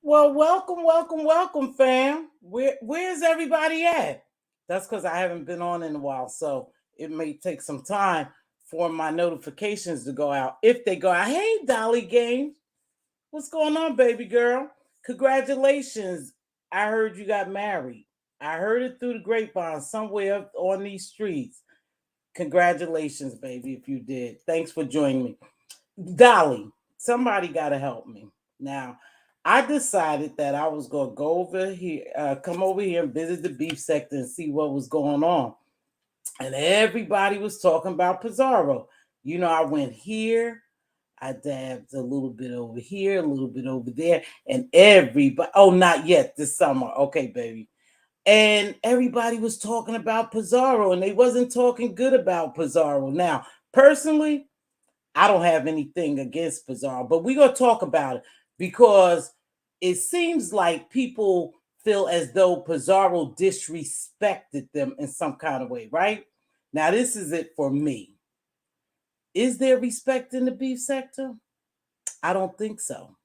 Well, welcome, fam. Where's everybody at? That's because I haven't been on in a while, so it may take some time for my notifications to go out. If they go out, hey, Dolly Games, what's going on, baby girl? Congratulations! I heard you got married. I heard it through the grapevine somewhere on these streets. Congratulations, baby, if you did. Thanks for joining me. Dolly, somebody got to help me. Now, I decided that I was going to go over here, come over here and visit the beef sector and see what was going on. And everybody was talking about Pizarro. I went here, I dabbed a little bit over here, a little bit over there, and everybody, oh, not yet this summer. Okay, baby. And everybody was talking about Pizarro, and they wasn't talking good about Pizarro. Now, personally, I don't have anything against Pizarro, but we're going to talk about it because it seems like people feel as though Pizarro disrespected them in some kind of way, right? Now, this is it for me. Is there respect in the beef sector? I don't think so.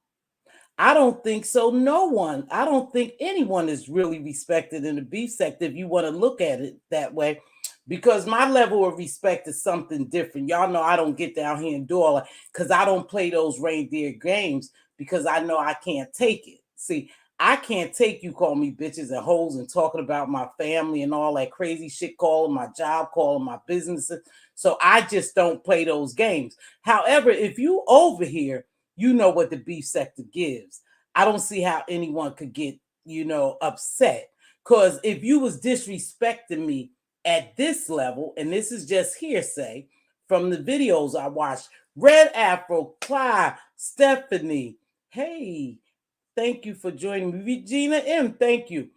I don't think so. No one. I don't think anyone is really respected in the beef sector if you want to look at it that way. Because my level of respect is something different. Y'all know I don't get down here and do all that because I don't play those reindeer games because I know I can't take it. See, I can't take you calling me bitches and hoes and talking about my family and all that crazy shit, calling my job, calling my businesses. So I just don't play those games. However, if you over here, you know what the beef sector gives. I don't see how anyone could get, upset. Because if you was disrespecting me at this level, and this is just hearsay from the videos I watched, Red Afro, Clyde, Stephanie, hey, thank you for joining me. Regina M, thank you.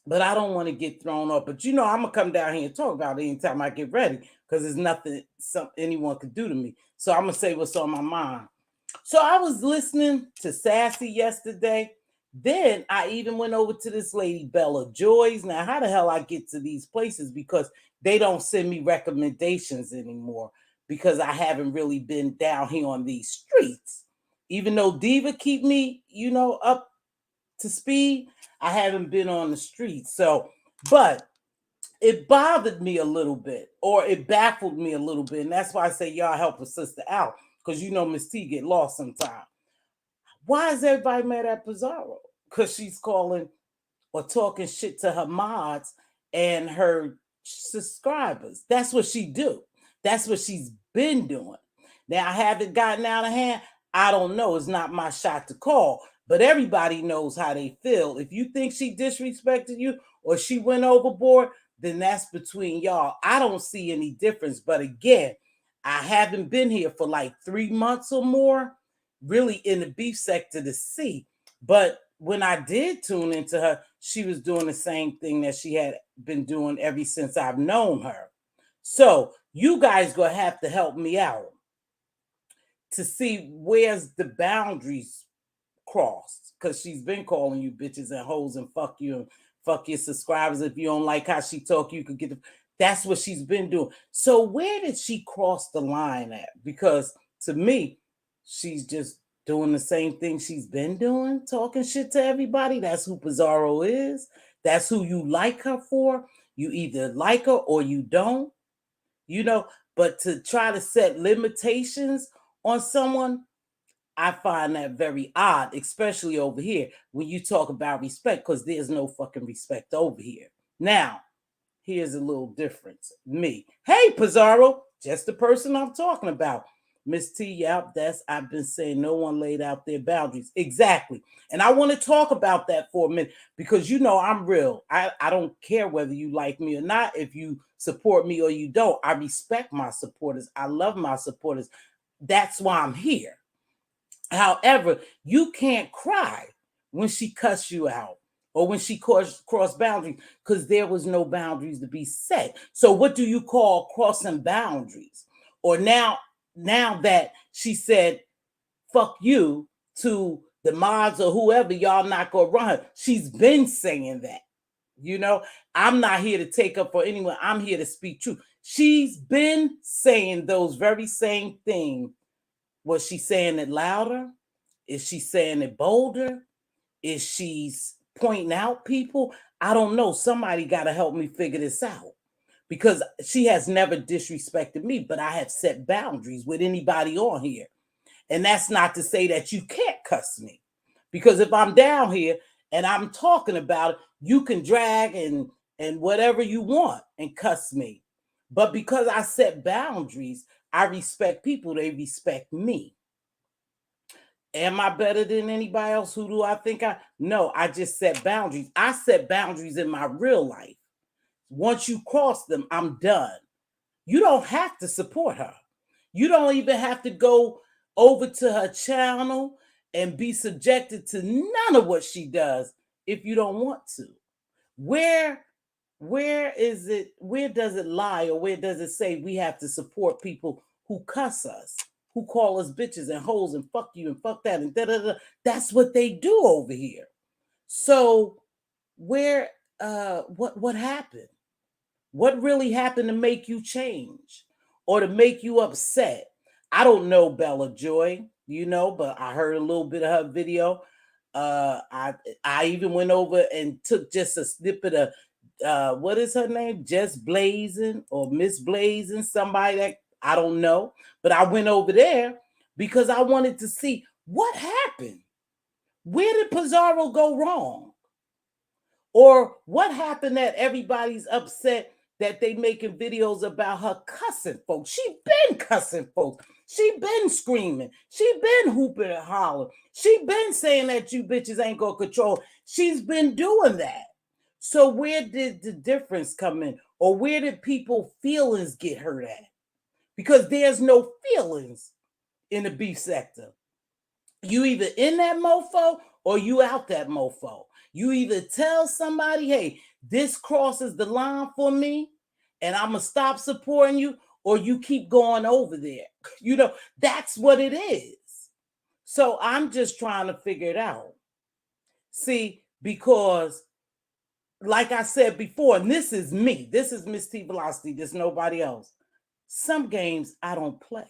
But I don't want to get thrown off. But I'm gonna come down here and talk about it anytime I get ready because there's nothing anyone could do to me. So I'm gonna say what's on my mind. So I was listening to Sassy yesterday. Then I even went over to this lady, Bella Joy's. Now, how the hell I get to these places? Because they don't send me recommendations anymore because I haven't really been down here on these streets. Even though Diva keep me, up to speed, I haven't been on the streets. So, but it bothered me a little bit or it baffled me a little bit. And that's why I say y'all help a sister out because Miss T get lost sometimes. Why is everybody mad at Pizarro? Because she's calling or talking shit to her mods and her subscribers. That's what she do. That's what she's been doing. Now, I haven't gotten out of hand. I don't know. It's not my shot to call. But everybody knows how they feel. If you think she disrespected you or she went overboard, then that's between y'all. I don't see any difference. But again, I haven't been here for like 3 months or more, really in the beef sector to see. But when I did tune into her, she was doing the same thing that she had been doing ever since I've known her. So you guys gonna have to help me out to see where's the boundaries crossed. Because she's been calling you bitches and hoes and fuck you and fuck your subscribers. If you don't like how she talk, you could get the. That's what she's been doing. So where did she cross the line at? Because to me, she's just doing the same thing she's been doing, talking shit to everybody. That's who Pizarro is. That's who you like her for. You either like her or you don't, but to try to set limitations on someone, I find that very odd, especially over here when you talk about respect, because there's no fucking respect over here. Now, here's a little difference. Me, hey Pizarro, just the person I'm talking about. Miss T, yep, I've been saying no one laid out their boundaries. Exactly. And I want to talk about that for a minute because I'm real. I don't care whether you like me or not, if you support me or you don't. I respect my supporters. I love my supporters. That's why I'm here. However, you can't cry when she cussed you out or when she crossed boundaries because there was no boundaries to be set. So what do you call crossing boundaries? Or now that she said, fuck you to the mods or whoever, y'all not going to run her. She's been saying that. I'm not here to take up for anyone. I'm here to speak truth. She's been saying those very same things. Was she saying it louder? Is she saying it bolder? Is she's pointing out people? I don't know. Somebody got to help me figure this out, because she has never disrespected me, but I have set boundaries with anybody on here. And that's not to say that you can't cuss me, because if I'm down here and I'm talking about it, you can drag and whatever you want and cuss me. But because I set boundaries, I respect people, they respect me. Am I better than anybody else? Who do I think I? No, I just set boundaries. I set boundaries in my real life. Once you cross them, I'm done. You don't have to support her. You don't even have to go over to her channel and be subjected to none of what she does if you don't want to. Where is it? Where does it lie, or where does it say we have to support people who cuss us, who call us bitches and hoes and fuck you and fuck that and da da da? That's what they do over here. So where what happened? What really happened to make you change or to make you upset? I don't know Bella Joy, but I heard a little bit of her video. I even went over and took just a snippet of what is her name? Just Blazing or Miss Blazing, somebody that I don't know. But I went over there because I wanted to see what happened. Where did Pizarro go wrong? Or what happened that everybody's upset that they making videos about her cussing folks? She been cussing folks. She been screaming. She been hooping and hollering. She been saying that you bitches ain't gonna control. She's been doing that. So where did the difference come in? Or where did people feelings get hurt at? Because there's no feelings in the beef sector. You either in that mofo or you out that mofo. You either tell somebody, hey, this crosses the line for me and I'm going to stop supporting you, or you keep going over there. That's what it is. So I'm just trying to figure it out. See, because like I said before, and this is me, this is Mz.Teavalocity, there's nobody else. Some games I don't play.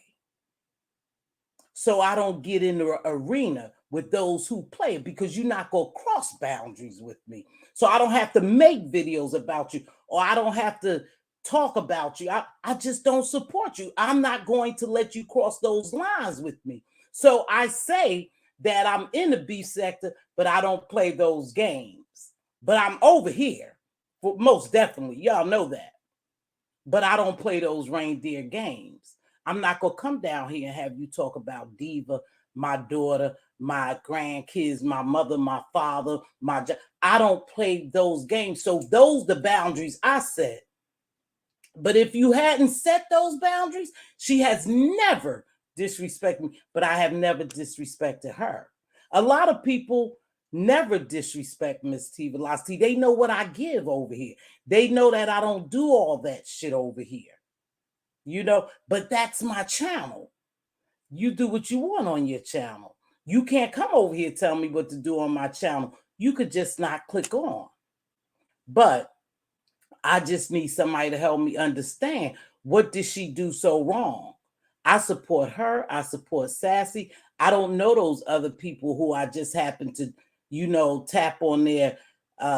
So I don't get in the arena with those who play, because you're not going to cross boundaries with me. So I don't have to make videos about you, or I don't have to talk about you. I just don't support you. I'm not going to let you cross those lines with me. So I say that I'm in the beef sector, but I don't play those games. But I'm over here, for most definitely. Y'all know that. But I don't play those reindeer games. I'm not going to come down here and have you talk about Diva, my daughter, my grandkids, my mother, my father, I don't play those games. So those the boundaries I set. But if you hadn't set those boundaries, she has never disrespected me, but I have never disrespected her. A lot of people never disrespect Mz.Teavalocity. They know what I give over here. They know that I don't do all that shit over here. But that's my channel. You do what you want on your channel. You can't come over here and tell me what to do on my channel. You could just not click on. But I just need somebody to help me understand, what did she do so wrong? I support her. I support Sassy. I don't know those other people who I just happen to, tap on their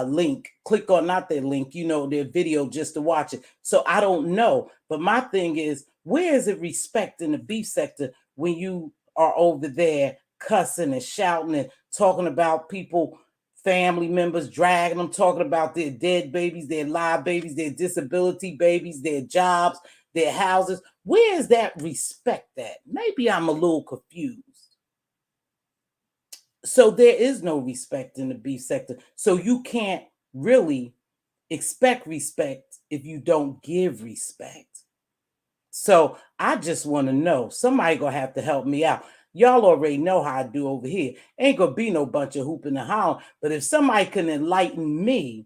link, click on not their link, their video just to watch it. So I don't know. But my thing is, where is it respect in the beef sector when you are over there cussing and shouting and talking about people, family members, dragging them, talking about their dead babies, their live babies, their disability babies, their jobs, their houses? Where is that respect at? Maybe I'm a little confused. So there is no respect in the beef sector. So you can't really expect respect if you don't give respect. So I just want to know, somebody gonna have to help me out. Y'all already know how I do over here. Ain't gonna be no bunch of hooping and hollering. But if somebody can enlighten me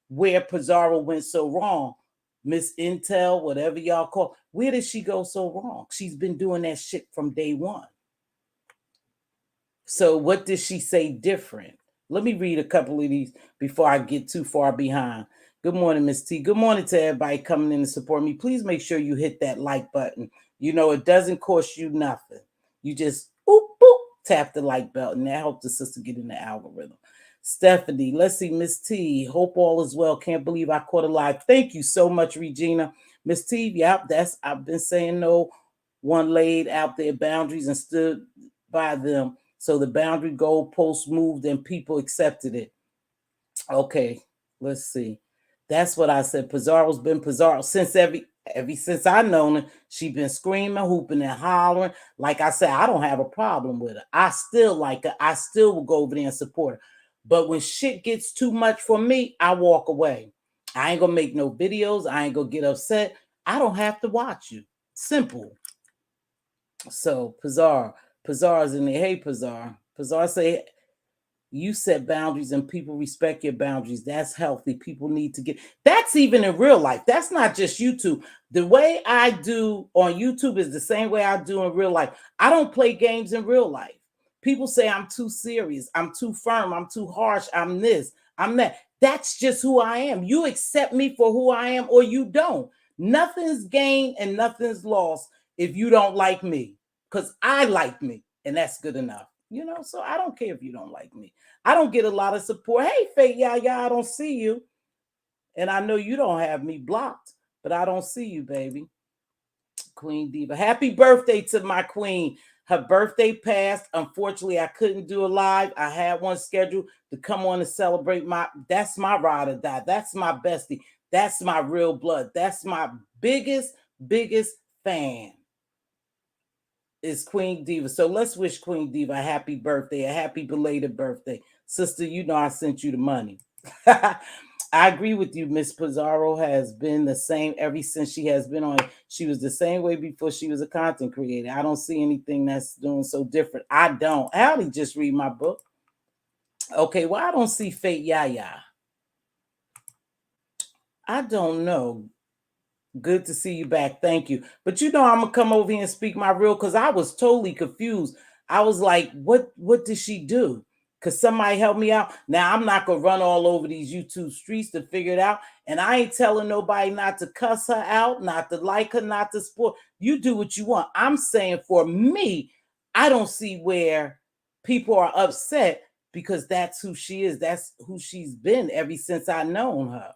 where Pizarro went so wrong, Miss Intel, whatever y'all call, where did she go so wrong? She's been doing that shit from day one. So what did she say different? Let me read a couple of these before I get too far behind. Good morning, Miss T. Good morning to everybody coming in to support me. Please make sure you hit that like button. It doesn't cost you nothing. You just boop, boop, tap the like button. That helps the sister get in the algorithm. Stephanie, let's see, Miss T. Hope all is well. Can't believe I caught a live. Thank you so much, Regina. Miss T, yep, that's I've been saying no one laid out their boundaries and stood by them. So the boundary goalposts moved and people accepted it. Okay, let's see. That's what I said. Pizarro's been Pizarro since since I known her. She been screaming, hooping, and hollering. Like I said, I don't have a problem with her. I still like her. I still will go over there and support her. But when shit gets too much for me, I walk away. I ain't gonna make no videos. I ain't gonna get upset. I don't have to watch you. Simple. So Pizarro's in there. Hey, Pizarro say you set boundaries and people respect your boundaries. That's healthy. People need to get that's even in real life. That's not just YouTube. The way I do on YouTube is the same way I do in real life. I don't play games in real life. People say I'm too serious, I'm too firm, I'm too harsh, I'm this, I'm that. That's just who I am. You accept me for who I am or you don't. Nothing's gained and nothing's lost if you don't like me because I like me and that's good enough. So I don't care if you don't like me. I don't get a lot of support. Hey, Faye, I don't see you. And I know you don't have me blocked, but I don't see you, baby. Queen Diva. Happy birthday to my queen. Her birthday passed. Unfortunately, I couldn't do a live. I had one scheduled to come on and celebrate that's my ride or die. That's my bestie. That's my real blood. That's my biggest fan. Is Queen Diva. So let's wish Queen Diva a happy birthday, a happy belated birthday. Sister, I sent you the money. I agree with you. Miss Pizarro has been the same ever since she has been on. She was the same way before she was a content creator. I don't see anything that's doing so different. I don't. Howdy, just read my book. Okay, well, I don't see Fate Yaya. I don't know. Good to see you back. Thank you. But I'm gonna come over here and speak my real because I was totally confused. I was like, what did she do? Because somebody help me out. Now I'm not gonna run all over these YouTube streets to figure it out. And I ain't telling nobody not to cuss her out, not to like her, not to support. You do what you want. I'm saying for me, I don't see where people are upset because that's who she is. That's who she's been ever since I known her.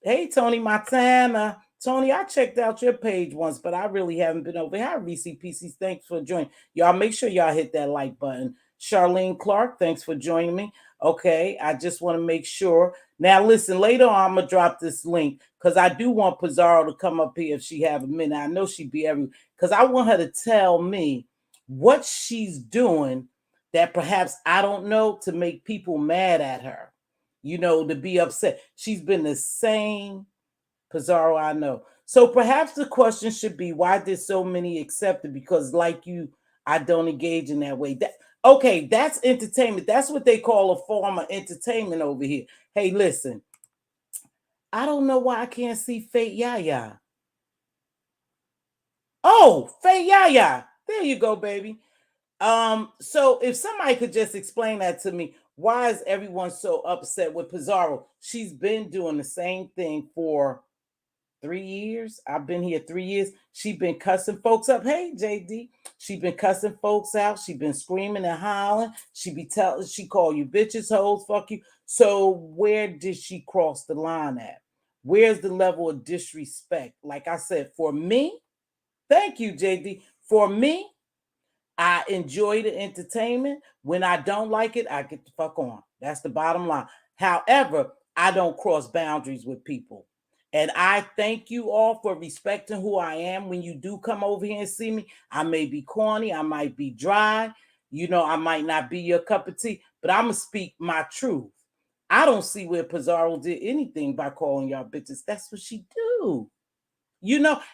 Hey, Tony Montana. Tony, I checked out your page once, but I really haven't been over. Hi, VCPC. Thanks for joining. Y'all make sure y'all hit that like button. Charlene Clark, thanks for joining me. Okay, I just want to make sure. Now, listen, later on, I'm going to drop this link because I do want Pizarro to come up here if she have a minute. I know she'd be everywhere because I want her to tell me what she's doing that perhaps I don't know to make people mad at her. To be upset. She's been the same Pizarro I know. So perhaps the question should be, why did so many accept it? Because like you, I don't engage in that way. Okay, that's entertainment. That's what they call a form of entertainment over here. Hey, listen, I don't know why I can't see Fate Yaya. Oh, Fate Yaya. There you go, baby. So if somebody could just explain that to me, why is everyone so upset with Pizarro? She's been doing the same thing for 3 years. I've been here 3 years. She been cussing folks up. Hey, JD. She been cussing folks out. She been screaming and hollering. She call you bitches, hoes, fuck you. So where did she cross the line at? Where's the level of disrespect? Like I said, for me, thank you, JD. For me, I enjoy the entertainment. When I don't like it, I get the fuck on. That's the bottom line. However, I don't cross boundaries with people. And I thank you all for respecting who I am. When you do come over here and see me, I may be corny, I might be dry, I might not be your cup of tea, but I'm going to speak my truth. I don't see where Pizarro did anything by calling y'all bitches. That's what she do.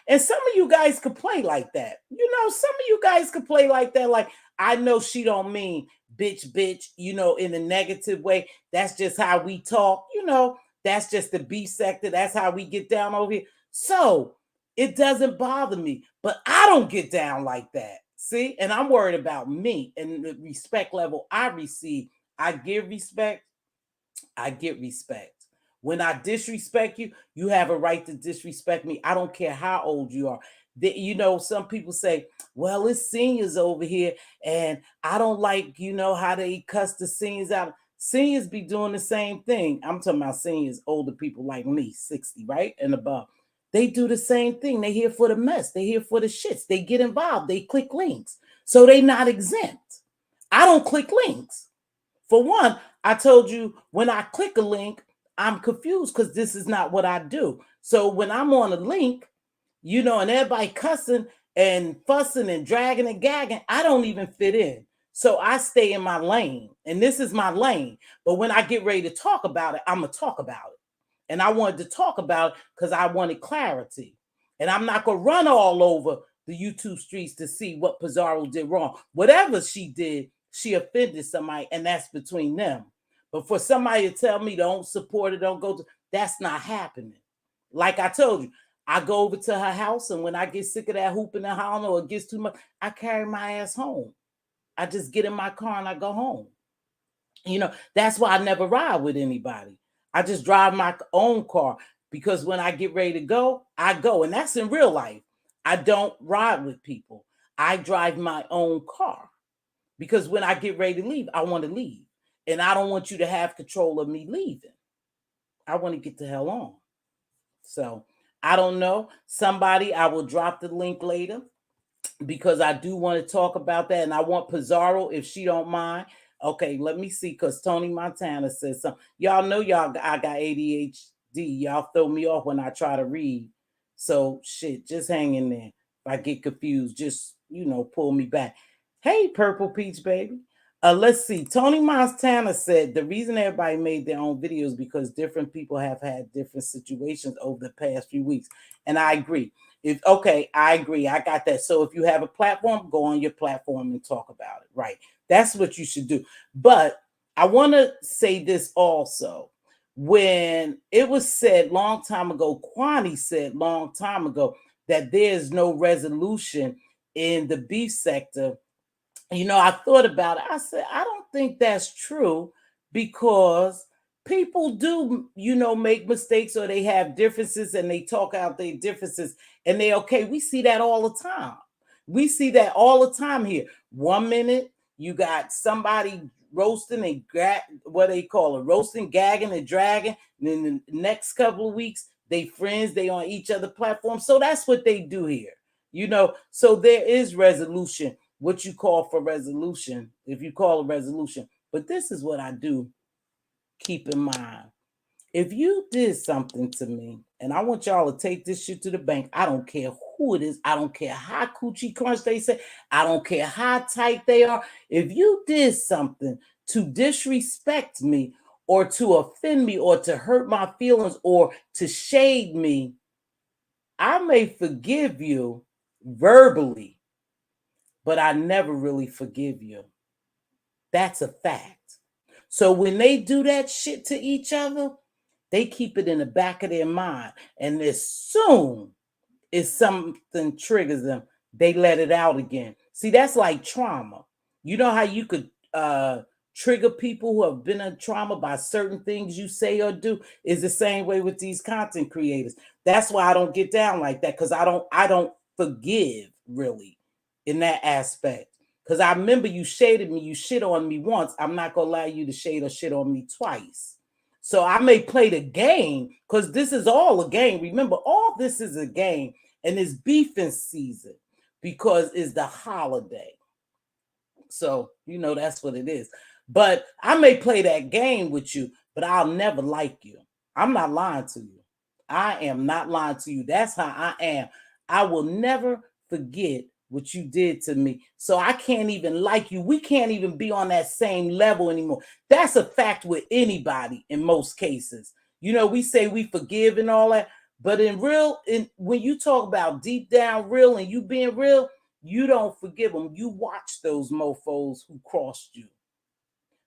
And some of you guys could play like that. Some of you guys could play like that. Like, I know she don't mean bitch, in a negative way. That's just how we talk. That's just the B sector. That's how we get down over here. So it doesn't bother me, but I don't get down like that. See, and I'm worried about me and the respect level I receive. I give respect. I get respect. When I disrespect you, you have a right to disrespect me. I don't care how old you are. You know, some people say, well, it's seniors over here, and I don't like, you know, how they cuss the seniors out. Seniors be doing the same thing. I'm talking about seniors, older people like me, 60, right? And above. They do the same thing. They here for the mess. They here for the shits. They get involved. They click links. So they not exempt. I don't click links. For one, I told you when I click a link, I'm confused because this is not what I do. So when I'm on a link, you know, and everybody cussing and fussing and dragging and gagging, I don't even fit in. So I stay in my lane, and this is my lane. But when I get ready to talk about it, I'm going to talk about it. And I wanted to talk about it because I wanted clarity. And I'm not going to run all over the YouTube streets to see what Pizarro did wrong. Whatever she did, she offended somebody, and that's between them. But for somebody to tell me don't support it, don't go to, that's not happening. Like I told you, I go over to her house, and when I get sick of that hooping and hollering or it gets too much, I carry my ass home. I just get in my car and I go home. You know, that's why I never ride with anybody. I just drive my own car because when I get ready to go, I go. And that's in real life. I don't ride with people. I drive my own car because when I get ready to leave, I want to leave. And I don't want you to have control of me leaving. I want to get the hell on. So I don't know. Somebody, I will drop the link later because I do want to talk about that. And I want Pizarro, if she don't mind. Okay, let me see, because Tony Montana says something. Y'all know I got ADHD. Y'all throw me off when I try to read. So shit, just hang in there. If I get confused, just, you know, pull me back. Hey, Purple Peach Baby. Let's see. Tony Montana said the reason everybody made their own videos because different people have had different situations over the past few weeks. And I agree. I agree. I got that. So if you have a platform, go on your platform and talk about it. Right. That's what you should do. But I want to say this also. When it was said long time ago, Kwani said long time ago that there's no resolution in the beef sector. You know, I thought about it. I said, I don't think that's true because people do, you know, make mistakes or they have differences and they talk out their differences and they okay. We see that all the time. We see that all the time here. 1 minute you got somebody roasting and what they call it, roasting, gagging, and dragging. And then the next couple of weeks, they friends, they on each other platforms. So that's what they do here. You know, so there is resolution, what you call for resolution, if you call a resolution. But this is what I do keep in mind. If you did something to me, and I want y'all to take this shit to the bank, I don't care who it is. I don't care how coochie crunch they say. I don't care how tight they are. If you did something to disrespect me or to offend me or to hurt my feelings or to shade me, I may forgive you verbally, but I never really forgive you. That's a fact. So when they do that shit to each other, they keep it in the back of their mind. And as soon as something triggers them, they let it out again. See, that's like trauma. You know how you could trigger people who have been in trauma by certain things you say or do? Is the same way with these content creators. That's why I don't get down like that, because I don't forgive really in that aspect. Because I remember you shaded me, you shit on me once. I'm not gonna allow you to shade or shit on me twice. So I may play the game because this is all a game. Remember, all this is a game, and it's beefing season because it's the holiday. So, you know, that's what it is. But I may play that game with you, but I'll never like you. I'm not lying to you. I am not lying to you. That's how I am. I will never forget what you did to me. So I can't even like you. We can't even be on that same level anymore. That's a fact with anybody in most cases. You know, we say we forgive and all that, but when you talk about deep down real and you being real, you don't forgive them. You watch those mofos who crossed you.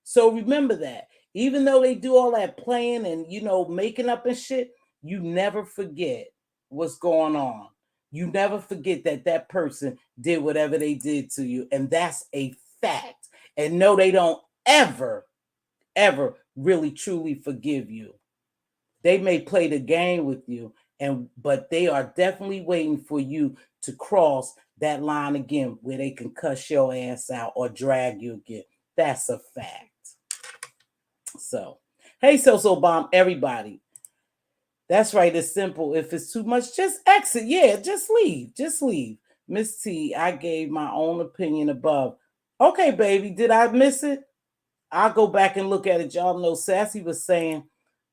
So remember that. Even though they do all that playing and, you know, making up and shit, you never forget what's going on. You never forget that person did whatever they did to you. And that's a fact. And no, they don't ever really truly forgive you. They may play the game with you But they are definitely waiting for you to cross that line again where they can cuss your ass out or drag you again. That's a fact. So, hey, so bomb, everybody. That's right. It's simple. If it's too much, just exit. Yeah, just leave. Just leave. Miss T, I gave my own opinion above. Okay, baby, did I miss it? I'll go back and look at it. Y'all know Sassy was saying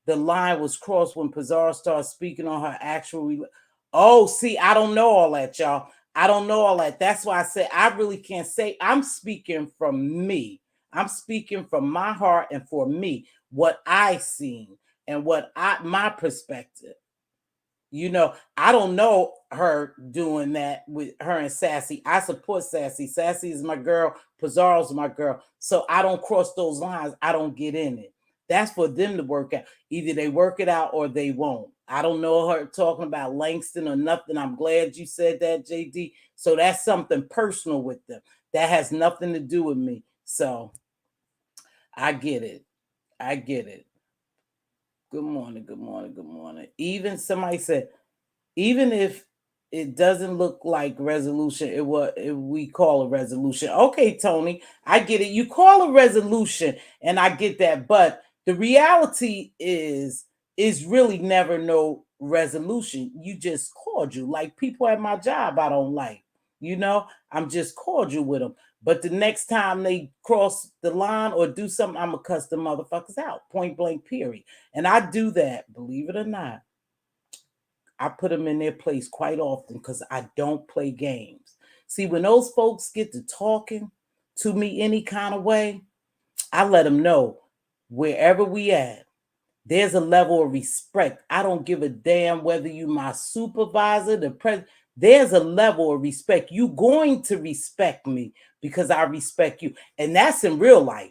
the line was crossed when Pizarro started speaking on her actual. Oh, see, I don't know all that, y'all. I don't know all that. That's why I said I really can't say. I'm speaking from me. I'm speaking from my heart and for me, what I seen and my perspective. You know, I don't know her doing that with her and Sassy. I support Sassy. Sassy is my girl. Pizarro's my girl. So I don't cross those lines. I don't get in it. That's for them to work out. Either they work it out or they won't. I don't know her talking about Langston or nothing. I'm glad you said that, JD. So that's something personal with them. That has nothing to do with me. So I get it. I get it. Good morning. Good morning. Good morning. Even somebody said, even if it doesn't look like resolution, we call a resolution. Okay, Tony, I get it. You call a resolution, and I get that, but the reality is really never no resolution. You just cordial, like people at my job I don't like. You know, I'm just cordial with them. But the next time they cross the line or do something, I'm gonna cuss the motherfuckers out, point blank, period. And I do that, believe it or not. I put them in their place quite often because I don't play games. See, when those folks get to talking to me any kind of way, I let them know wherever we at, there's a level of respect. I don't give a damn whether you my supervisor, the president. There's a level of respect. You going to respect me because I respect you. And that's in real life.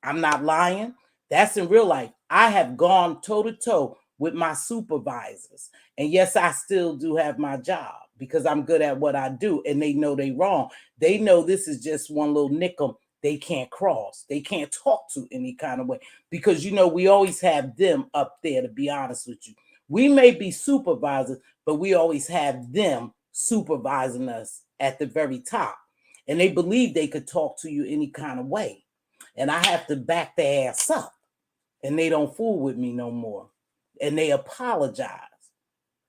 I'm not lying. That's in real life. I have gone toe to toe with my supervisors. And yes, I still do have my job because I'm good at what I do. And they know they wrong. They know this is just one little nickel they can't cross. They can't talk to any kind of way because, you know, we always have them up there, to be honest with you. We may be supervisors, but we always have them supervising us at the very top. And they believe they could talk to you any kind of way. And I have to back their ass up. And they don't fool with me no more. And they apologize.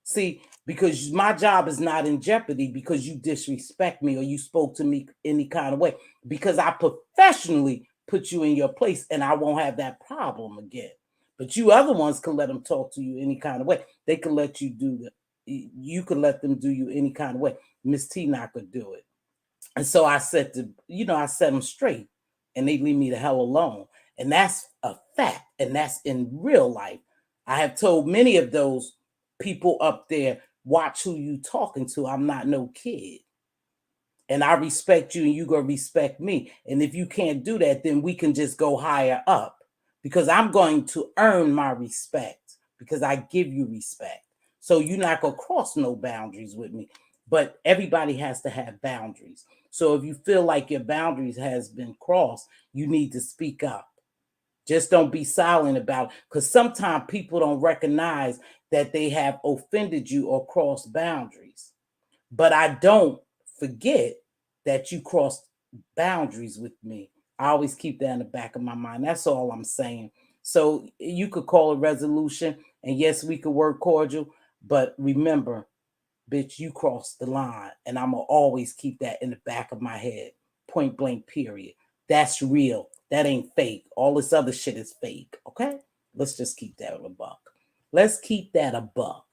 See, because my job is not in jeopardy because you disrespect me or you spoke to me any kind of way. Because I professionally put you in your place and I won't have that problem again. But you other ones can let them talk to you any kind of way. They can let you do that. You can let them do you any kind of way. Miss T not could do it. And so I said I set them straight and they leave me the hell alone. And that's a fact. And that's in real life. I have told many of those people up there, watch who you talking to. I'm not no kid. And I respect you and you gonna respect me. And if you can't do that, then we can just go higher up because I'm going to earn my respect because I give you respect. So you're not gonna cross no boundaries with me. But everybody has to have boundaries. So if you feel like your boundaries has been crossed, you need to speak up. Just don't be silent about it because sometimes people don't recognize that they have offended you or crossed boundaries. But I don't forget that you crossed boundaries with me. I always keep that in the back of my mind. That's all I'm saying. So you could call a resolution, and yes, we could work cordial, but remember, bitch, you crossed the line, and I'm gonna always keep that in the back of my head. Point blank, period. That's real. That ain't fake. All this other shit is fake. Okay? Let's just keep that a buck. Let's keep that a buck.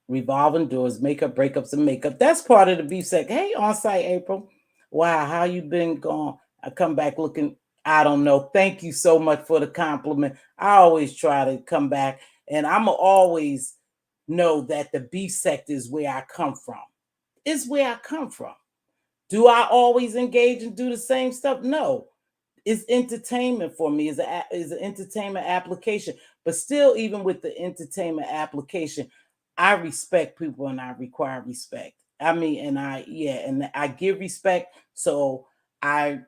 Revolving doors, makeup, breakups, and makeup. That's part of the beef sec. Hey, on site, April. Wow, how you been gone? I come back looking, I don't know. Thank you so much for the compliment. I always try to come back, and I'm always know that the beef sector is where I come from. It's where I come from. Do I always engage and do the same stuff? No. It's entertainment for me. Is an entertainment application. But still, even with the entertainment application, I respect people and I require respect. I mean, and I give respect. So I'm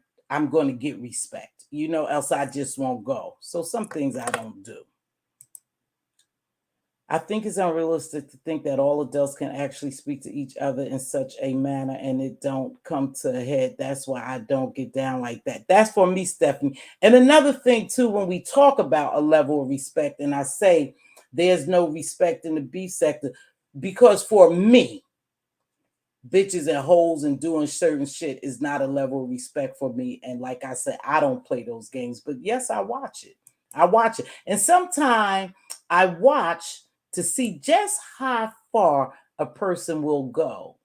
going to get respect, else I just won't go. So some things I don't do. I think it's unrealistic to think that all adults can actually speak to each other in such a manner and it don't come to a head. That's why I don't get down like that. That's for me, Stephanie. And another thing, too, when we talk about a level of respect, and I say there's no respect in the beef sector, because for me, bitches and hoes and doing certain shit is not a level of respect for me. And like I said, I don't play those games, but yes, I watch it. I watch it. And sometimes I watch to see just how far a person will go.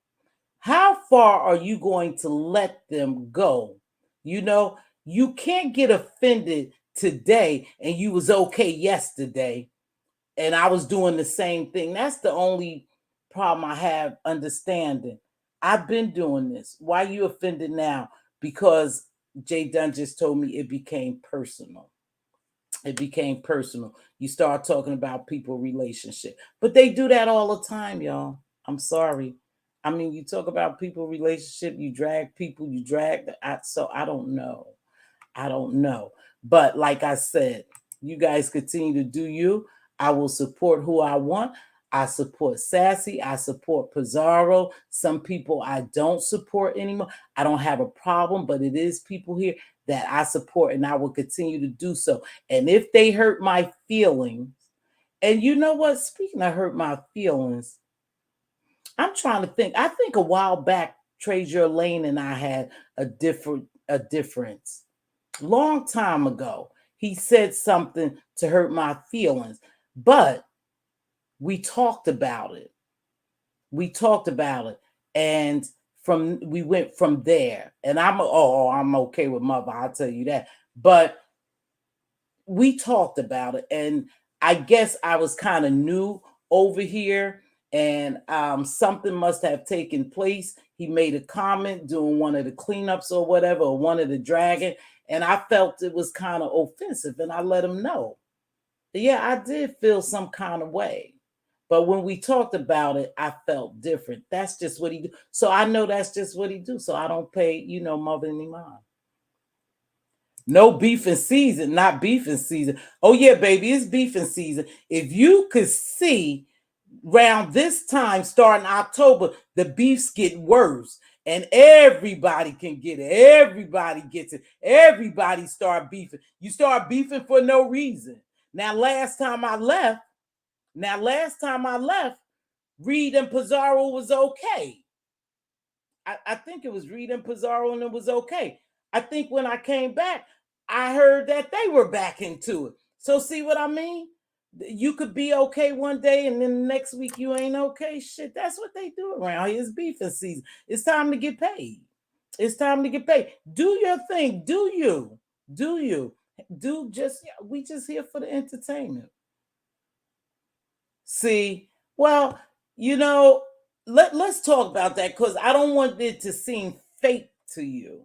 How far are you going to let them go? You know, you can't get offended today and you was okay yesterday and I was doing the same thing. That's the only problem I have understanding. I've been doing this. Why you offended now? Because Jay Dunn just told me it became personal. It became personal. You start talking about people relationship, but they do that all the time, y'all. I'm sorry. I mean, you talk about people relationship, you drag people, you drag the. So I don't know. I don't know. But like I said, you guys continue to do you. I will support who I want. I support Sassy. I support Pizarro. Some people I don't support anymore. I don't have a problem, but it is people here that I support and I will continue to do so. And if they hurt my feelings, and you know what? Speaking of hurt my feelings, I'm trying to think. I think a while back, Treasure Lane and I had a difference. Long time ago, he said something to hurt my feelings, but we talked about it. We talked about it, and we went from there. And I'm okay with mother. I'll tell you that. But we talked about it, and I guess I was kind of new over here, and something must have taken place. He made a comment doing one of the cleanups or whatever, or one of the dragging, and I felt it was kind of offensive, and I let him know. Yeah, I did feel some kind of way. But when we talked about it, I felt different. That's just what he do. So I know that's just what he do. So I don't pay, mother any mind. No beef in season, not beef in season. Oh yeah, baby, it's beef in season. If you could see around this time, starting October, the beefs get worse, and everybody can get it. Everybody gets it. Everybody start beefing. You start beefing for no reason. Last time I left, Reed and Pizarro was okay. I think it was Reed and Pizarro, and it was okay. I think when I came back, I heard that they were back into it. So see what I mean? You could be okay one day and then the next week you ain't okay. Shit, that's what they do around here. It's beefing season. It's time to get paid. It's time to get paid. Do your thing. Do you? Do you? Do just we just here for the entertainment. See, well, let's talk about that because I don't want it to seem fake to you.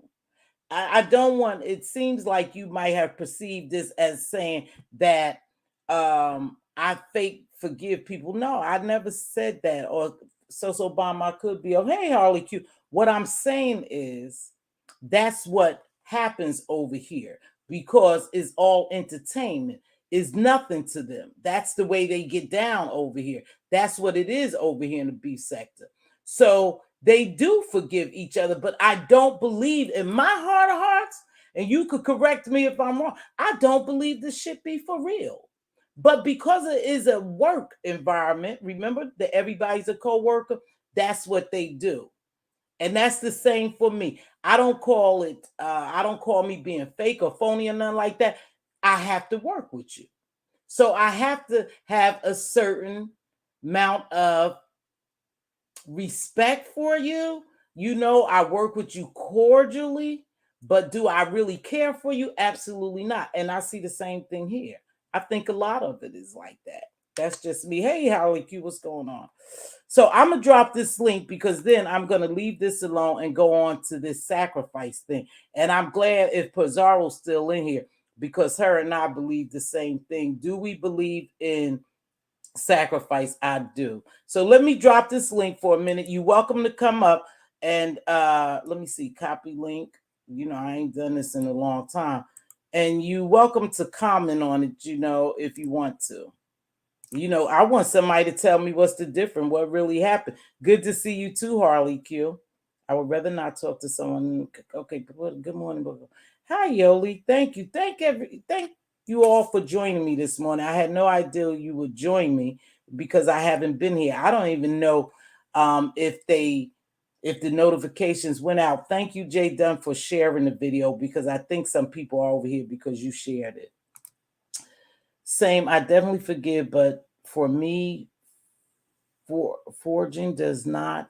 I don't want it seems like you might have perceived this as saying that I fake forgive people. No, I never said that. Or so bomb I could be. Oh, hey, Harley Q. What I'm saying is that's what happens over here because it's all entertainment. Is nothing to them. That's the way they get down over here. That's what it is over here in the beef sector. So they do forgive each other, but I don't believe in my heart of hearts, and you could correct me if I'm wrong. I don't believe this shit be for real. But because it is a work environment, remember that everybody's a co-worker, that's what they do. And that's the same for me. I don't call me being fake or phony or nothing like that. I have to work with you. So I have to have a certain amount of respect for you. I work with you cordially, but do I really care for you? Absolutely not. And I see the same thing here. I think a lot of it is like that. That's just me. Hey, Howard Q, what's going on? So I'm going to drop this link because then I'm going to leave this alone and go on to this sacrifice thing. And I'm glad if Pizarro's still in here because her and I believe the same thing. Do we believe in sacrifice? I do. So let me drop this link for a minute. You're welcome to come up and let me see, copy link. I ain't done this in a long time. And you welcome to comment on it, if you want to. You know, I want somebody to tell me what's the difference, what really happened. Good to see you too, Harley Q. I would rather not talk to someone. Okay, good morning. Hi, Yoli. Thank you. Thank you all for joining me this morning. I had no idea you would join me because I haven't been here. I don't even know if the notifications went out. Thank you, Jay Dunn, for sharing the video because I think some people are over here because you shared it. Same, I definitely forgive, but for me, forging does not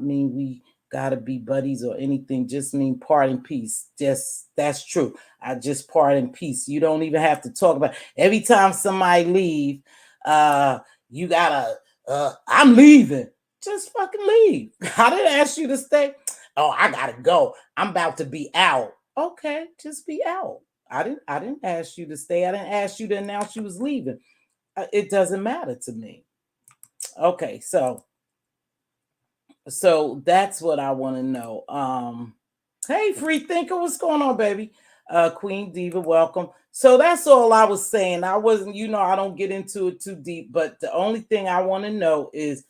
mean we gotta be buddies or anything. Just mean part in peace. Just that's true. I just part in peace. You don't even have to talk about every time somebody leave. You gotta. I'm leaving. Just fucking leave. I didn't ask you to stay. Oh, I gotta go. I'm about to be out. Okay, just be out. I didn't ask you to stay. I didn't ask you to announce you was leaving. It doesn't matter to me. Okay, so that's what I want to know. Hey, free thinker, what's going on, baby? Queen Diva, welcome. So that's all I was saying. I wasn't, I don't get into it too deep, but the only thing I want to know is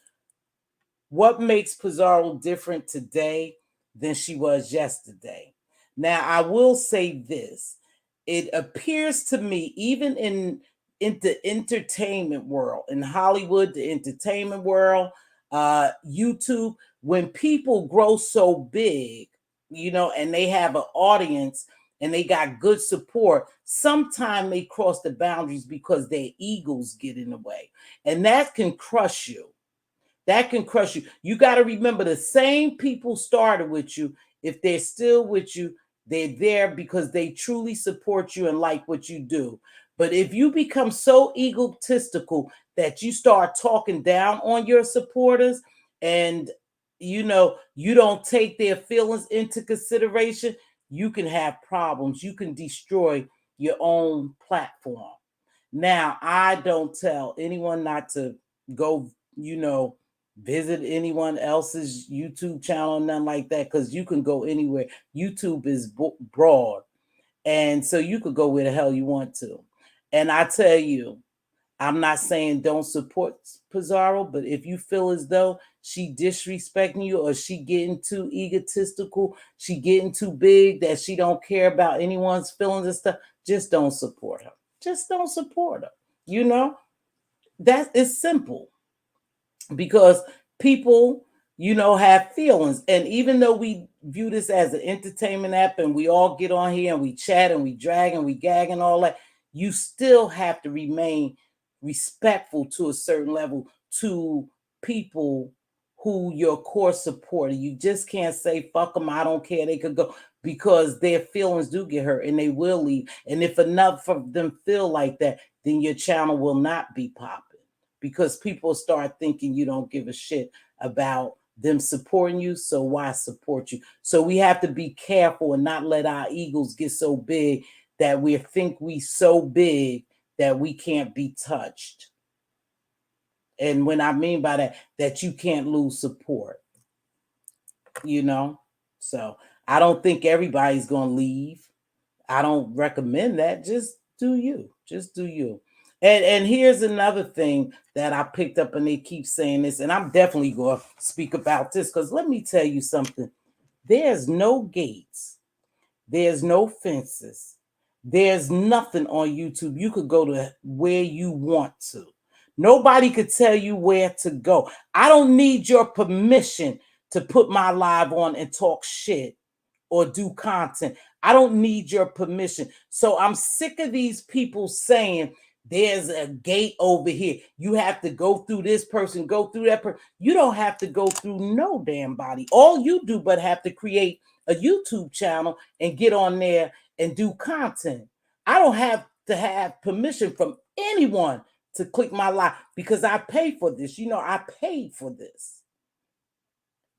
what makes Pizarro different today than she was yesterday. Now, I will say this. It appears to me, even in the entertainment world, in Hollywood, the entertainment world, YouTube, when people grow so big, and they have an audience and they got good support, sometimes they cross the boundaries because their egos get in the way. And that can crush you. That can crush you. You got to remember the same people started with you. If they're still with you, they're there because they truly support you and like what you do. But if you become so egotistical that you start talking down on your supporters and you don't take their feelings into consideration, you can have problems. You can destroy your own platform. Now, I don't tell anyone not to go, visit anyone else's YouTube channel, nothing like that, because you can go anywhere. YouTube is broad, and so you could go where the hell you want to. And I tell you, I'm not saying don't support Pizarro, but if you feel as though she disrespecting you or she getting too egotistical, she getting too big that she don't care about anyone's feelings and stuff, just don't support her. Just don't support her. That is simple. Because people, have feelings. And even though we view this as an entertainment app and we all get on here and we chat and we drag and we gag and all that, you still have to remain respectful to a certain level to people who your core supporter. You just can't say, fuck them, I don't care, they could go, because their feelings do get hurt and they will leave. And if enough of them feel like that, then your channel will not be popping. Because people start thinking you don't give a shit about them supporting you, so why support you? So we have to be careful and not let our egos get so big that we think we so big that we can't be touched. And when I mean by that you can't lose support. So I don't think everybody's gonna leave. I don't recommend that. Just do you. Just do you. And here's another thing that I picked up, and they keep saying this, and I'm definitely going to speak about this, because let me tell you something. There's no gates. There's no fences. There's nothing on YouTube. You could go to where you want to. Nobody could tell you where to go. I don't need your permission to put my live on and talk shit or do content. I don't need your permission. So I'm sick of these people saying there's a gate over here. You have to go through this person, go through that person. You don't have to go through no damn body. All you do but have to create a YouTube channel and get on there and do content. I don't have to have permission from anyone to click my live because I pay for this. I paid for this.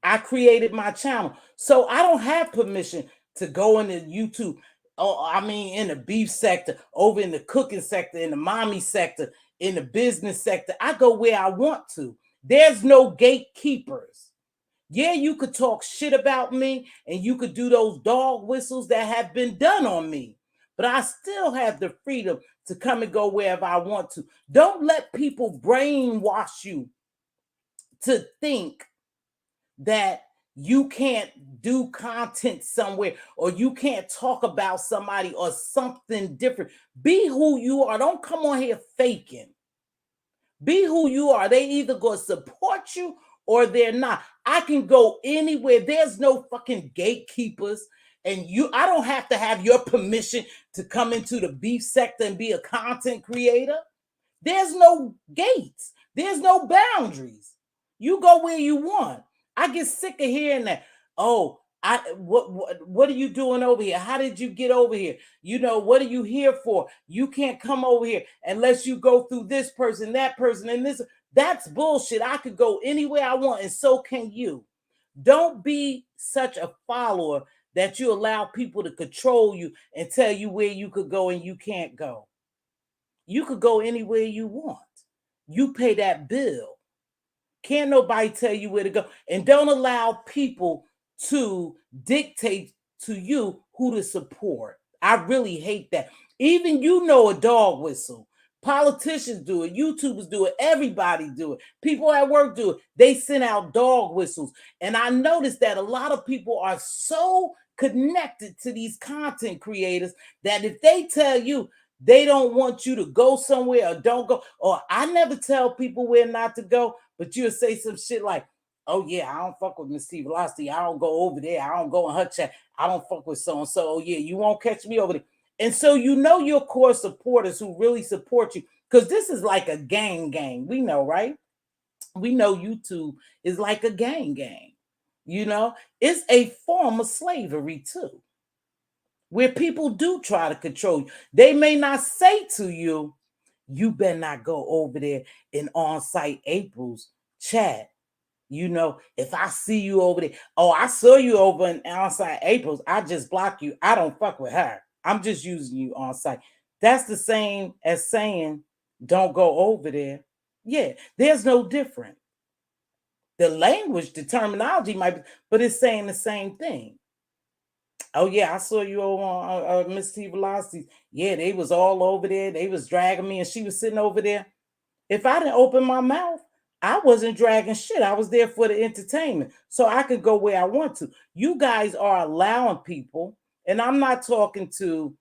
I created my channel. So I don't have permission to go into YouTube. Oh, I mean, in the beef sector, over in the cooking sector, in the mommy sector, in the business sector. I go where I want to. There's no gatekeepers. Yeah, you could talk shit about me and you could do those dog whistles that have been done on me. but I still have the freedom to come and go wherever I want to. Don't let people brainwash you to think that you can't do content somewhere or you can't talk about somebody or something different. Be who you are. Don't come on here faking. Be who you are. They either going to support you or they're not. I can go anywhere. There's no fucking gatekeepers. And I don't have to have your permission to come into the beef sector and be a content creator. There's no gates. There's no boundaries. You go where you want. I get sick of hearing that. Oh, what are you doing over here? How did you get over here? You know, what are you here for? You can't come over here unless you go through this person, that person, and this. That's bullshit. I could go anywhere I want, and so can you. Don't be such a follower that you allow people to control you and tell you where you could go and you can't go. You could go anywhere you want. You pay that bill. Can't nobody tell you where to go. And don't allow people to dictate to you who to support. I really hate that. Even a dog whistle. Politicians do it. YouTubers do it. Everybody do it. People at work do it. They send out dog whistles. And I noticed that a lot of people are so connected to these content creators that if they tell you they don't want you to go somewhere or don't go, or I never tell people where not to go, but you'll say some shit like, oh yeah, I don't fuck with Mz.Teavalocity. I don't go over there. I don't go in her chat. I don't fuck with so-and-so. Oh yeah, you won't catch me over there. And so your core supporters who really support you, because this is like a gang. We know, right? We know YouTube is like a gang. It's a form of slavery too, where people do try to control you. They may not say to you, you better not go over there in on-site April's chat. If I see you over there, oh, I saw you over in on-site April's, I just block you. I don't fuck with her. I'm just using you on-site. That's the same as saying, don't go over there. Yeah, there's no difference. The language, the terminology might be, but it's saying the same thing. Oh yeah, I saw you over on Mz.Teavalocity. Yeah, they was all over there. They was dragging me, and she was sitting over there. If I didn't open my mouth, I wasn't dragging shit. I was there for the entertainment, so I could go where I want to. You guys are allowing people, and I'm not talking to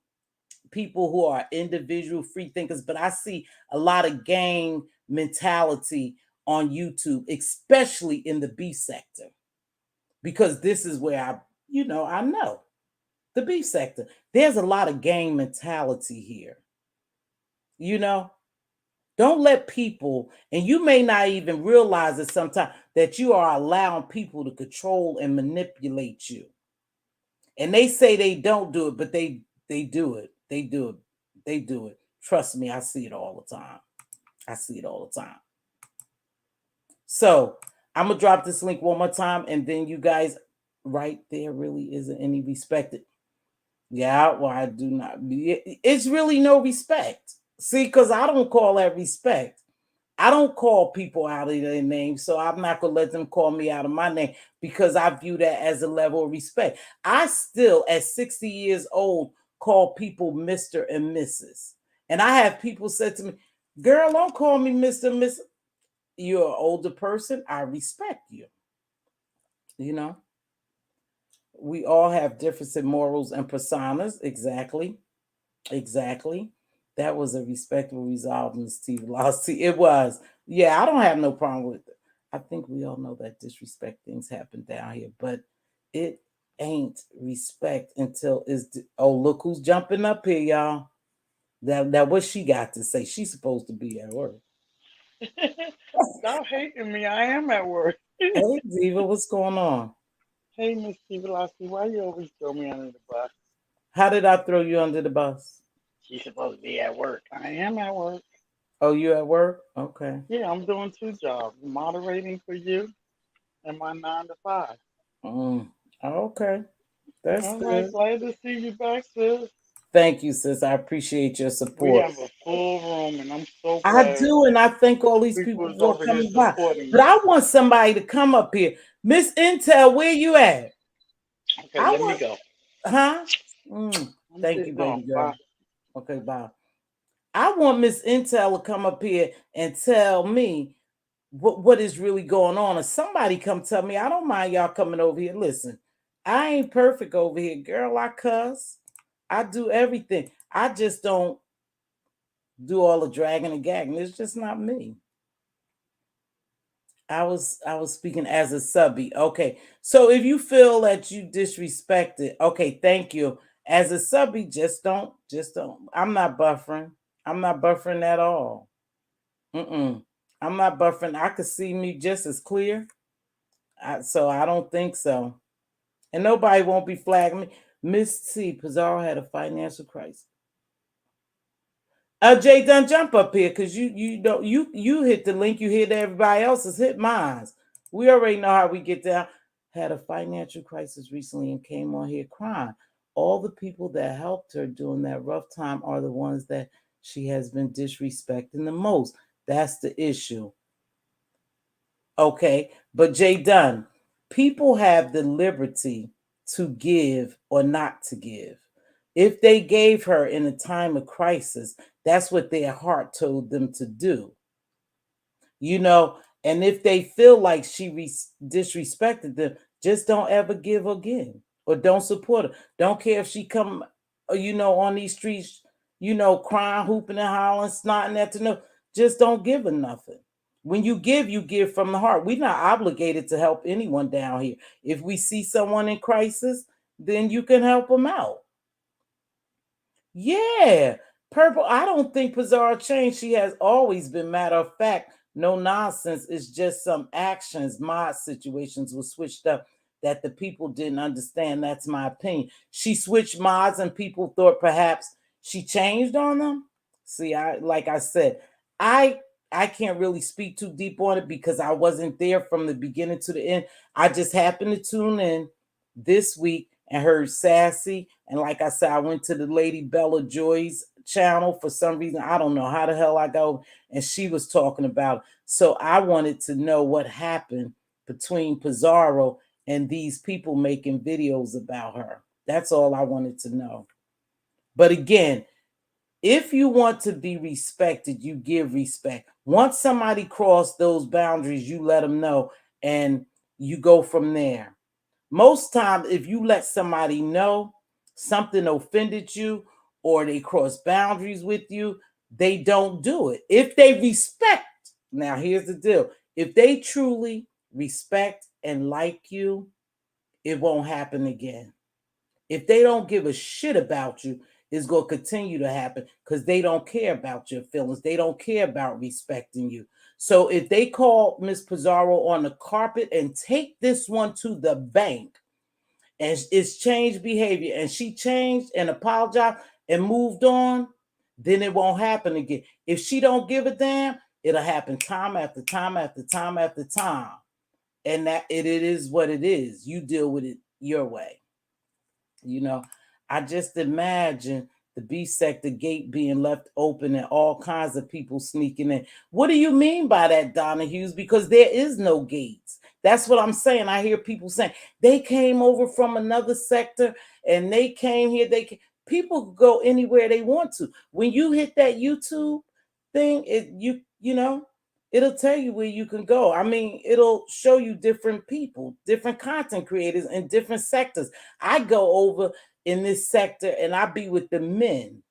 people who are individual free thinkers, but I see a lot of gang mentality on YouTube, especially in the beef sector, because this is where I know. The beef sector. There's a lot of gang mentality here. Don't let people, and you may not even realize it sometimes, that you are allowing people to control and manipulate you. And they say they don't do it, but they do it. They do it. They do it. Trust me, I see it all the time. I see it all the time. So I'm gonna drop this link one more time, and then you guys, right there really isn't any respect. Yeah, well, I do not. It's really no respect. See, because I don't call that respect. I don't call people out of their name, so I'm not going to let them call me out of my name because I view that as a level of respect. I still, at 60 years old, call people Mr. and Mrs. And I have people say to me, girl, don't call me Mr. and Mrs. You're an older person. I respect you. We all have difference in morals and personas. Exactly. That was a respectable resolve, Mz.Teavalocity. It was. Yeah, I don't have no problem with it. I think we all know that disrespect things happen down here, but it ain't respect until oh, look who's jumping up here, y'all. That what she got to say. She's supposed to be at work. Stop hating me. I am at work. Hey, Diva, what's going on? Hey, Mz.Teavalocity, why you always throw me under the bus? How did I throw you under the bus? She's supposed to be at work. I am at work. Oh, you at work? Okay. Yeah, I'm doing two jobs: moderating for you and my 9 to 5. Okay. That's All right, good. glad to see you back, sis. Thank you, sis. I appreciate your We support. have a full room, and I'm so I glad do, and I thank all these people people is for over here coming by. supporting But me. I want somebody to come up here. Miss Intel, where you at? Okay, I let me want, go. huh? I'm Thank you, getting off. baby Bye. girl. Okay, bye. I want Miss Intel to come up here and tell me what is really going on. Or somebody come tell me. I don't mind y'all coming over here. Listen, I ain't perfect over here, girl. I cuss. I do everything. I just don't do all the dragging and gagging. It's just not me. I was speaking as a subby. Okay. So if you feel that you disrespected, okay, thank you. As a subby, just don't. I'm not buffering. I'm not buffering at all. Mm-mm. I'm not buffering. I could see me just as clear. So I don't think so. And nobody won't be flagging me. Miss C. Pizarro had a financial crisis. Jay, done jump up here because you hit the link. You hit everybody else's. Hit mine. We already know how we get down. Had a financial crisis recently and came on here crying. All the people that helped her during that rough time are the ones that she has been disrespecting the most. That's the issue. Okay, but Jay Dunn, people have the liberty to give or not to give. If they gave her in a time of crisis, that's what their heart told them to do. You know, and if they feel like she disrespected them, just don't ever give again or don't support her. Don't care if she come, on these streets, crying, hooping and hollering, snotting at the no. Just don't give her nothing. When you give from the heart. We're not obligated to help anyone down here. If we see someone in crisis, then you can help them out. Yeah, Purple. I don't think Pizarro changed. She has always been matter of fact, no nonsense. It's just some actions, mod situations were switched up that the people didn't understand. That's my opinion. She switched mods and people thought perhaps she changed on them. See, I said, I I can't really speak too deep on it because I wasn't there from the beginning to the end. I just happened to tune in this week and heard Sassy. And like I said, I went to the Lady Bella Joy's channel for some reason. I don't know how the hell I go. And she was talking about it. So I wanted to know what happened between Pizarro and these people making videos about her. That's all I wanted to know. But again, if you want to be respected, you give respect. Once somebody cross those boundaries, you let them know and you go from there. Most times, if you let somebody know something offended you or they cross boundaries with you, they don't do it. If they respect, now here's the deal. If they truly respect and like you, it won't happen again. If they don't give a shit about you, it's going to continue to happen because they don't care about your feelings. They don't care about respecting you. So if they call Miss Pizarro on the carpet and take this one to the bank, and it's changed behavior and she changed and apologized and moved on, then it won't happen again. If she don't give a damn, it'll happen time after time after time after time. And that it is what it is. You deal with it your way. You know, I just imagine the B sector gate being left open and all kinds of people sneaking in. What do you mean by that, Donna Hughes? Because there is no gates. That's what I'm saying. I hear people saying they came over from another sector and they came here. People go anywhere they want to. When you hit that YouTube thing, it'll tell you where you can go. I mean, it'll show you different people, different content creators in different sectors. I go over in this sector and I be with the men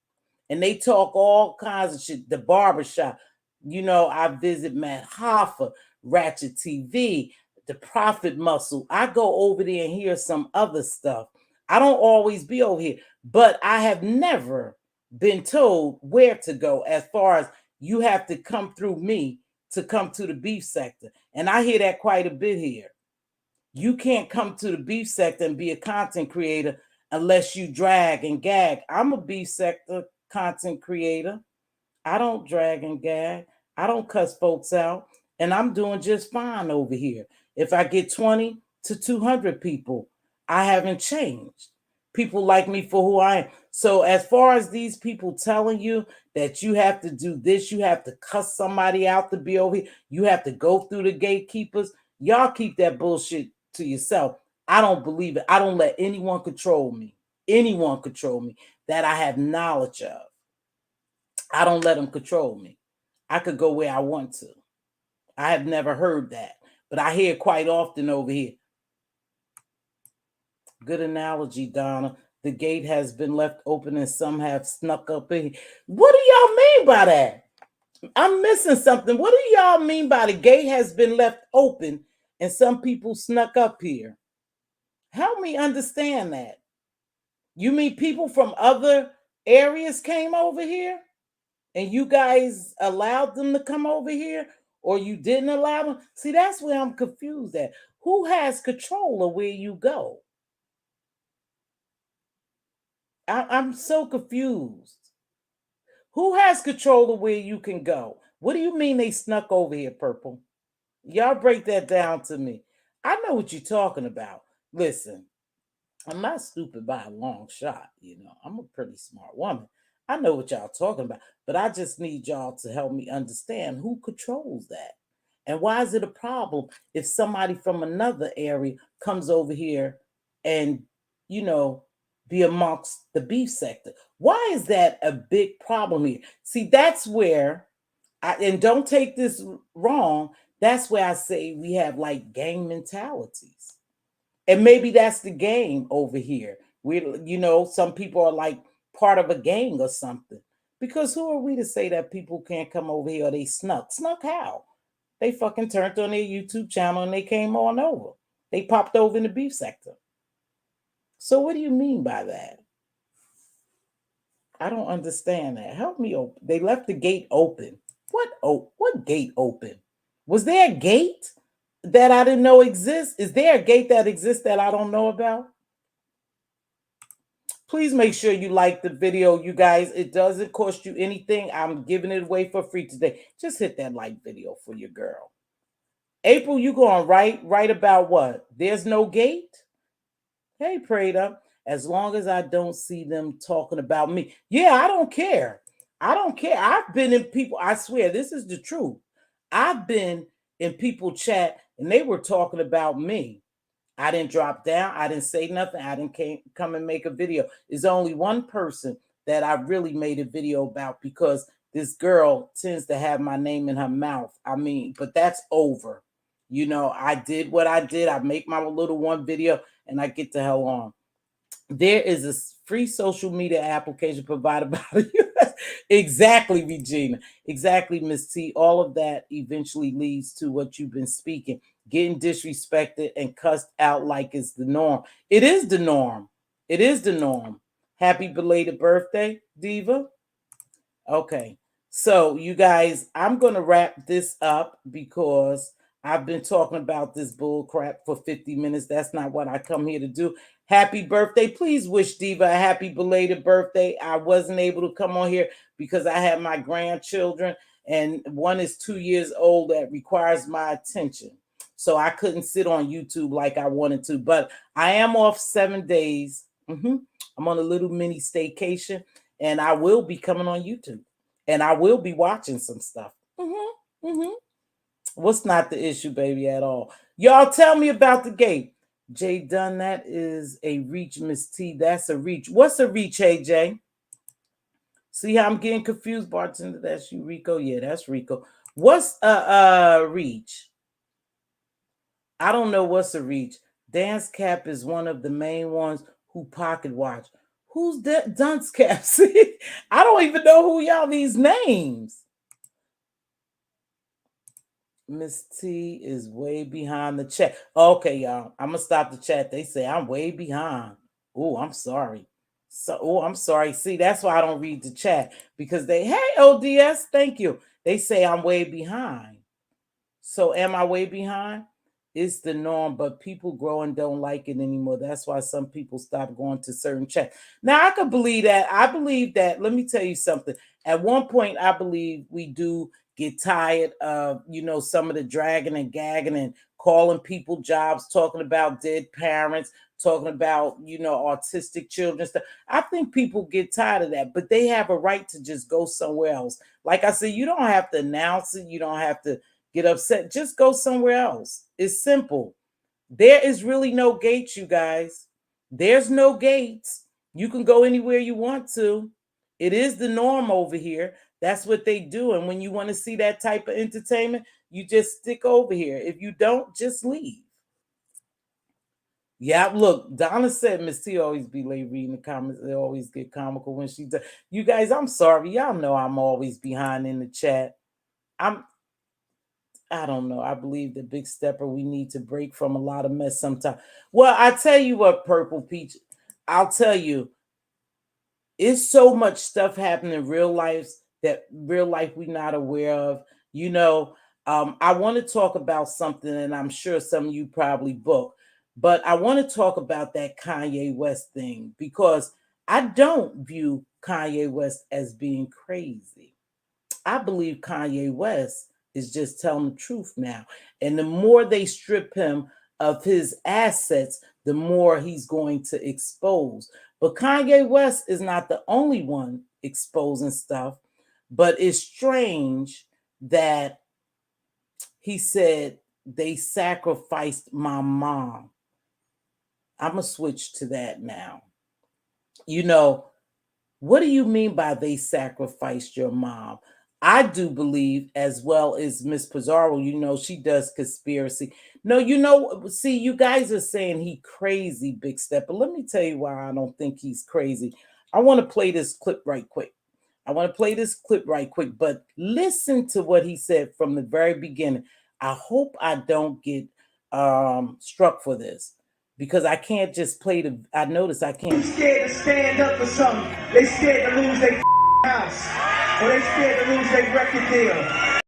and they talk all kinds of shit. The barbershop, I visit Matt Hoffa, Ratchet TV, the Profit Muscle. I go over there and hear some other stuff. I don't always be over here, but I have never been told where to go as far as you have to come through me to come to the beef sector. And I hear that quite a bit here. You can't come to the beef sector and be a content creator unless you drag and gag. I'm a beef sector content creator. I don't drag and gag. I don't cuss folks out. And I'm doing just fine over here. If I get 20 to 200 people, I haven't changed. People like me for who I am. So, as far as these people telling you that you have to do this, you have to cuss somebody out to be over here, you have to go through the gatekeepers, y'all keep that bullshit to yourself. I don't believe it. I don't let anyone control me. Anyone control me that I have knowledge of. I don't let them control me. I could go where I want to. I have never heard that, but I hear quite often over here. Good analogy, Donna. The gate has been left open and some have snuck up in. What do y'all mean by that? I'm missing something. What do y'all mean by the gate has been left open and some people snuck up here? Help me understand that. You mean people from other areas came over here and you guys allowed them to come over here or you didn't allow them? See, that's where I'm confused at. Who has control of where you go? I'm so confused. Who has control of where you can go? What do you mean they snuck over here, Purple? Y'all break that down to me. I know what you're talking about. Listen, I'm not stupid by a long shot. I'm a pretty smart woman. I know what y'all talking about, but I just need y'all to help me understand who controls that. And why is it a problem if somebody from another area comes over here and, you know, be amongst the beef sector? Why is that a big problem here? See, that's where and don't take this wrong, that's where I say we have like gang mentalities. And maybe that's the game over here. Some people are like part of a gang or something. Because who are we to say that people can't come over here or they snuck? Snuck how? They fucking turned on their YouTube channel and they came on over. They popped over in the beef sector. So what do you mean by that? I don't understand that. Help me open. They left the gate open. What gate open? Was there a gate that I didn't know exists? Is there a gate that exists that I don't know about? Please make sure you like the video, you guys. It doesn't cost you anything. I'm giving it away for free today. Just hit that like video for your girl. April, you going right about what? There's no gate? Hey, prayed up. As long as I don't see them talking about me. Yeah, I don't care. I don't care. I've been in people, I swear, this is the truth. I've been in people chat and they were talking about me. I didn't drop down. I didn't say nothing. I didn't come and make a video. There's only one person that I really made a video about because this girl tends to have my name in her mouth. I mean, but that's over. I did what I did. I make my little one video and I get the hell on. There is a free social media application provided by the US. Exactly, Regina. Exactly, Miss T. All of that eventually leads to what you've been speaking. Getting disrespected and cussed out like it's the norm. It is the norm. It is the norm. Happy belated birthday, Diva. Okay. So, you guys, I'm going to wrap this up because I've been talking about this bull crap for 50 minutes. That's not what I come here to do. Happy birthday. Please wish Diva a happy belated birthday. I wasn't able to come on here because I have my grandchildren, and one is 2 years old that requires my attention. So I couldn't sit on YouTube like I wanted to, but I am off 7 days. I'm on a little mini staycation, and I will be coming on YouTube, and I will be watching some stuff. What's not the issue, baby, at all? Y'all tell me about the gate. Jay Dunn, that is a reach, Miss T. That's a reach. What's a reach, hey, Jay? See how I'm getting confused, bartender? That's you, Rico? Yeah, that's Rico. What's a reach? I don't know what's a reach. Dance Cap is one of the main ones who pocket watch. Who's that Dunce Cap? See, I don't even know who y'all these names. Miss T is way behind the chat. Okay, y'all. I'm gonna stop the chat. They say I'm way behind. Oh, I'm sorry. I'm sorry. See, that's why I don't read the chat because hey, ODS, thank you. They say I'm way behind. So am I way behind? It's the norm, but people grow and don't like it anymore. That's why some people stop going to certain chats. Now I could believe that. I believe that. Let me tell you something. At one point, I believe we do get tired of, some of the dragging and gagging and calling people jobs, talking about dead parents, talking about, autistic children stuff. I think people get tired of that, but they have a right to just go somewhere else. Like I said, you don't have to announce it. You don't have to get upset. Just go somewhere else. It's simple. There is really no gates, you guys. There's no gates. You can go anywhere you want to. It is the norm over here. That's what they do. And when you want to see that type of entertainment, you just stick over here. If you don't, just leave. Yeah, look, Donna said Miss T always be late reading the comments. They always get comical when she does. You guys, I'm sorry. Y'all know I'm always behind in the chat. I don't know. I believe the big stepper, we need to break from a lot of mess sometimes. Well, I tell you what, Purple Peach, I'll tell you, it's so much stuff happening in real life we're not aware of. You know, I want to talk about something, and I'm sure some of you probably booked, but I want to talk about that Kanye West thing because I don't view Kanye West as being crazy. I believe Kanye West is just telling the truth now. And the more they strip him of his assets, the more he's going to expose. But Kanye West is not the only one exposing stuff, but it's strange that he said they sacrificed my mom. I'm going to switch to that now. You know, what do you mean by they sacrificed your mom? I do believe, as well as Miss Pizarro, you know, she does conspiracy. No, you know, see, you guys are saying he crazy, Big Step. But let me tell you why I don't think he's crazy. I want to play this clip right quick. But listen to what he said from the very beginning. I hope I don't get struck for this because I can't just play the. I notice I can't. Scared to stand up for something. They scared to lose their house, or they scared to lose their record deal.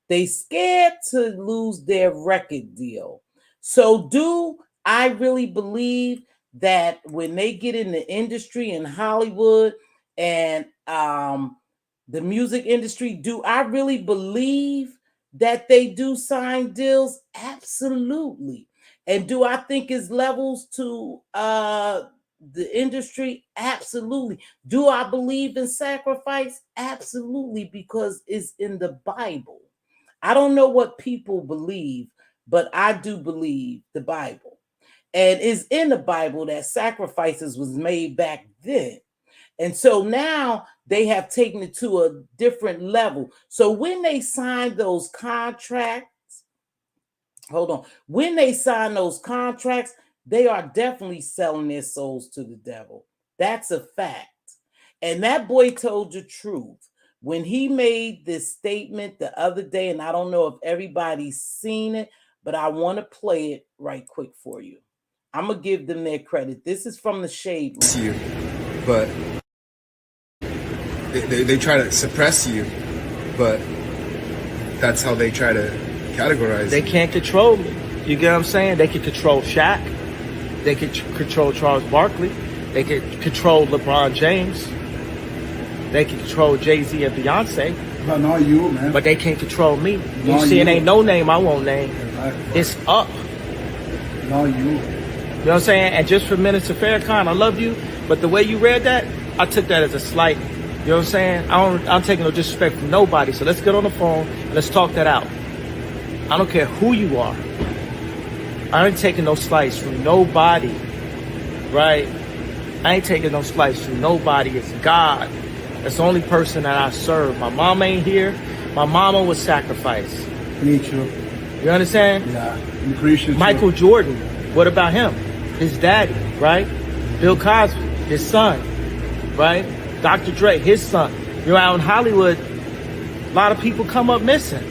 They scared to lose their record deal. So do I really believe that when they get in the industry in Hollywood and the music industry, do I really believe that they do sign deals? Absolutely. And do I think it's levels to the industry? Absolutely. Do I believe in sacrifice? Absolutely, because it's in the Bible. I don't know what people believe, but I do believe the Bible. And it's in the Bible that sacrifices was made back then. And so now they have taken it to a different level. So when they sign those contracts, when they sign those contracts, they are definitely selling their souls to the devil. That's a fact. And that boy told the truth when he made this statement the other day. And I don't know if everybody's seen it, but I want to play it right quick for you. I'm going to give them their credit. This is from the Shade Room. But they try to suppress you, but that's how they try to categorize They can't control me. You get what I'm saying? They can control Shaq. They can control Charles Barkley. They can control LeBron James. They can control Jay-Z and Beyonce. But not you, man. But they can't control me. You Not see, it you. ain't no name I won't name. Exactly. It's up. Not you. You know what I'm saying? And just for Minister Farrakhan, I love you, but the way you read that, I took that as a slight. You know what I'm saying? I'm taking no disrespect from nobody. So let's get on the phone and let's talk that out. I don't care who you are. I ain't taking no slice from nobody, right? I ain't taking no slice from nobody. It's God. That's the only person that I serve. My mom ain't here. My mama was sacrificed. Me too. You understand? Yeah. I'm Christian. Michael Jordan, what about him? His daddy, right? Bill Cosby, his son, right? Dr. Dre, his son. You know, out in Hollywood, a lot of people come up missing.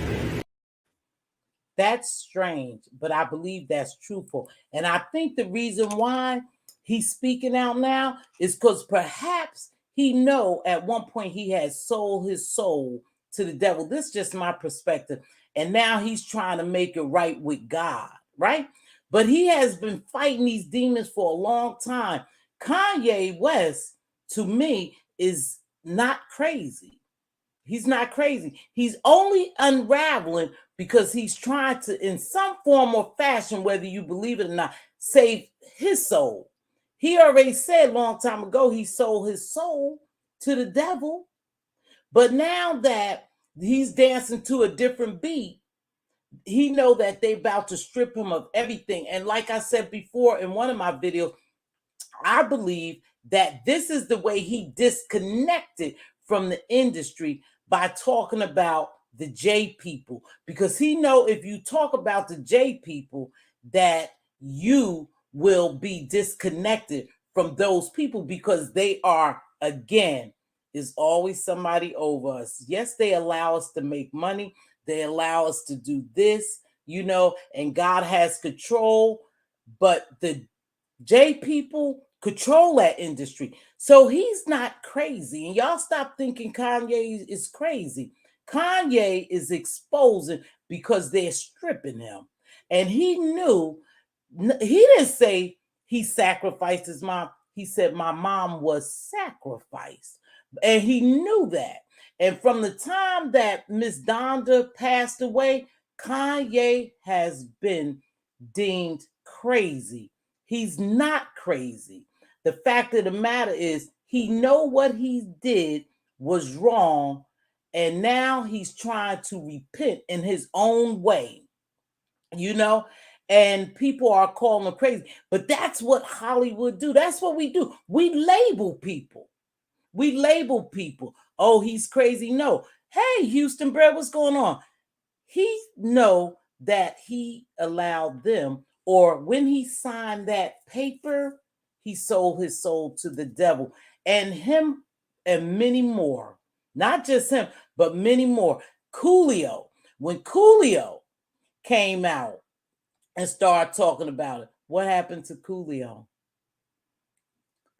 That's strange, but I believe that's truthful. And I think the reason why he's speaking out now is because perhaps he know at one point he had sold his soul to the devil. This is just my perspective. And now he's trying to make it right with God, right? But he has been fighting these demons for a long time. Kanye West, to me, is not crazy. He's not crazy. He's only unraveling because he's trying to, in some form or fashion, whether you believe it or not, save his soul. He already said a long time ago he sold his soul to the devil. But now that he's dancing to a different beat, he know that they about to strip him of everything. And like I said before in one of my videos, I believe that this is the way he disconnected from the industry by talking about the J people, because he know if you talk about the J people that you will be disconnected from those people, because they are, again, is always somebody over us. Yes, they allow us to make money, they allow us to do this, and God has control, but the J people control that industry. So he's not crazy. And y'all stop thinking Kanye is crazy. Kanye is exposing because they're stripping him. And he knew, he didn't say he sacrificed his mom. He said, my mom was sacrificed. And he knew that. And from the time that Miss Donda passed away, Kanye has been deemed crazy. He's not crazy. The fact of the matter is he know what he did was wrong, and now he's trying to repent in his own way, and people are calling him crazy. But that's what Hollywood do. That's what we do. We label people. Oh, he's crazy. No. Hey, Houston Bread, what's going on? He know that he allowed them, or when he signed that paper, he sold his soul to the devil, and him and many more. Not just him, but many more. Coolio, when Coolio came out and started talking about it, what happened to Coolio?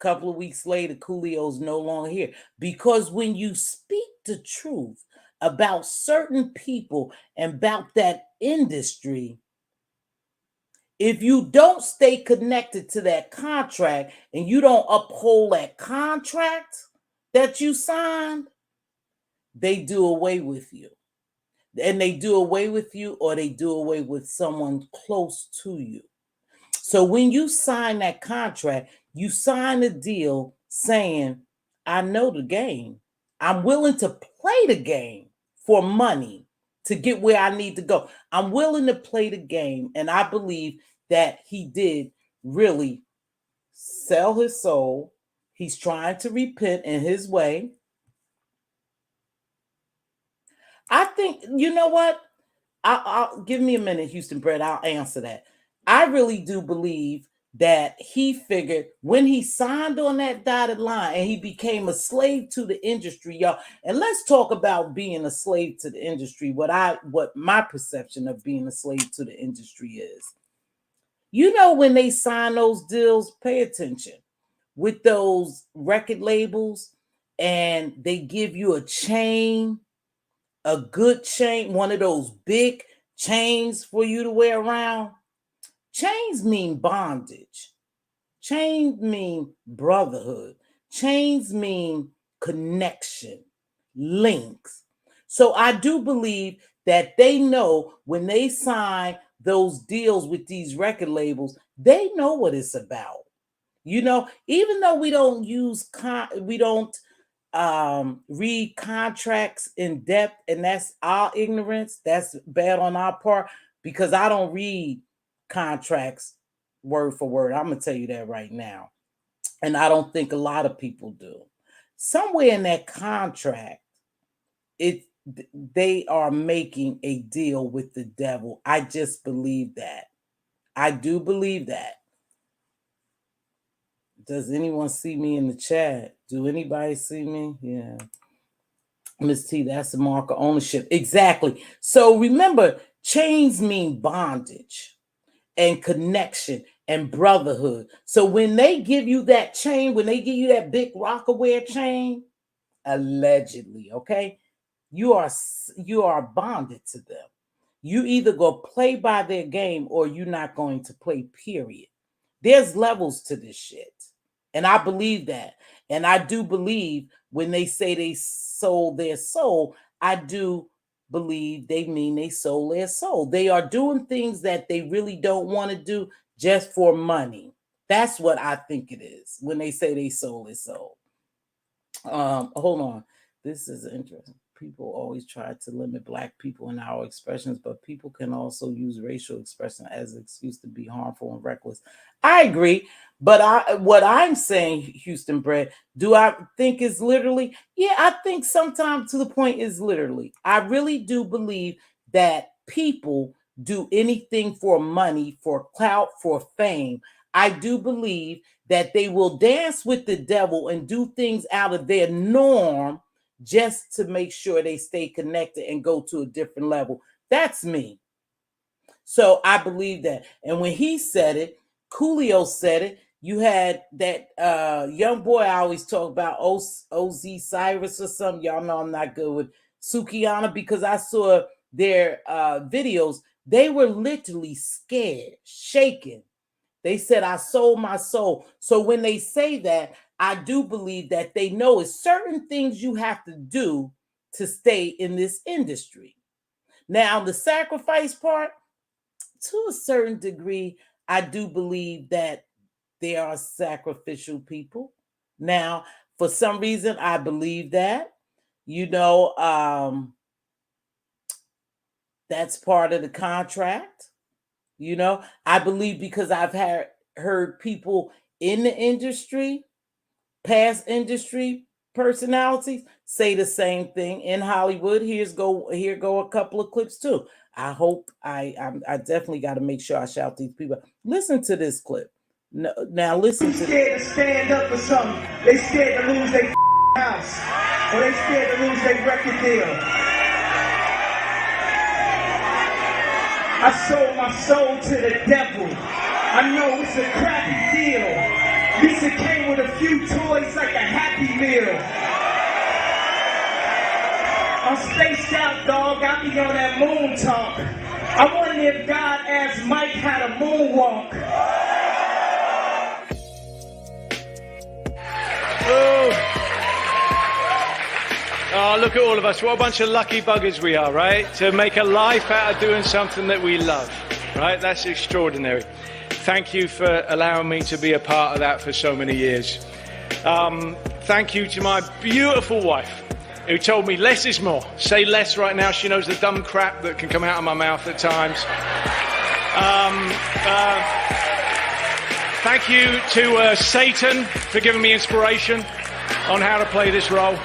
A couple of weeks later, Coolio's no longer here, because when you speak the truth about certain people and about that industry, if you don't stay connected to that contract and you don't uphold that contract that you signed, they do away with you. And they do away with you, or they do away with someone close to you. So when you sign that contract, you sign a deal saying, I know the game. I'm willing to play the game for money to get where I need to go. I'm willing to play the game. And I believe that he did really sell his soul. He's trying to repent in his way. I think, you know what? I'll give me a minute, Houston Bread. I'll answer that. I really do believe that he figured when he signed on that dotted line and he became a slave to the industry, y'all. And let's talk about being a slave to the industry. What my perception of being a slave to the industry is. When they sign those deals, pay attention with those record labels, and they give you a chain, a good chain, one of those big chains for you to wear around. Chains mean bondage. Chains mean brotherhood. Chains mean connection, links. So I do believe that they know when they sign those deals with these record labels, they know what it's about. Even though we don't read contracts in depth, and that's our ignorance, that's bad on our part, because I don't read contracts word for word. I'm gonna tell you that right now, and I don't think a lot of people do. Somewhere in that contract, they are making a deal with the devil. I just believe that. I do believe that. Does anyone see me in the chat? Do anybody see me? Yeah. Ms. T, that's the mark of ownership. Exactly. So remember, chains mean bondage and connection and brotherhood. So when they give you that chain, when they give you that big Rockaware chain, allegedly, okay, you are bonded to them. You either go play by their game or you're not going to play, period. There's levels to this shit. And I believe that. And I do believe when they say they sold their soul, I do believe they mean they sold their soul. They are doing things that they really don't want to do just for money. That's what I think it is when they say they sold their soul. Hold on. This is interesting. people always try to limit Black people in our expressions, but people can also use racial expression as an excuse to be harmful and reckless. I agree, but what I'm saying, Houston Bread, do I think is literally? Yeah, I think sometimes to the point is literally. I really do believe that people do anything for money, for clout, for fame. I do believe that they will dance with the devil and do things out of their norm just to make sure they stay connected and go to a different level. That's me. So I believe that. And when he said it, Coolio said it. You had that young boy I always talk about, OZ Cyrus or something. Y'all know I'm not good with Sukihana because I saw their videos. They were literally scared, shaken. They said, I sold my soul. So when they say that, I do believe that they know it's certain things you have to do to stay in this industry. Now, the sacrifice part, to a certain degree, I do believe that there are sacrificial people. Now, for some reason, I believe that, that's part of the contract. I believe because I've heard people in the industry, past industry personalities, say the same thing in Hollywood. Here go a couple of clips too. I hope I definitely got to make sure I shout these people. Listen to this clip. Now listen to. Scared to stand up for something. They scared to lose their house, or they scared to lose their record deal. I sold my soul to the devil. I know it's a crappy deal. Lisa came with a few toys like a Happy Meal. I'm spaced out, dog. I be on that moon talk. I wonder if God asked Mike how to moonwalk. Oh, look at all of us. What a bunch of lucky buggers we are, right? To make a life out of doing something that we love, right? That's extraordinary. Thank you for allowing me to be a part of that for so many years. Thank you to my beautiful wife, who told me less is more. Say less right now. She knows the dumb crap that can come out of my mouth at times. Thank you to Satan for giving me inspiration on how to play this role.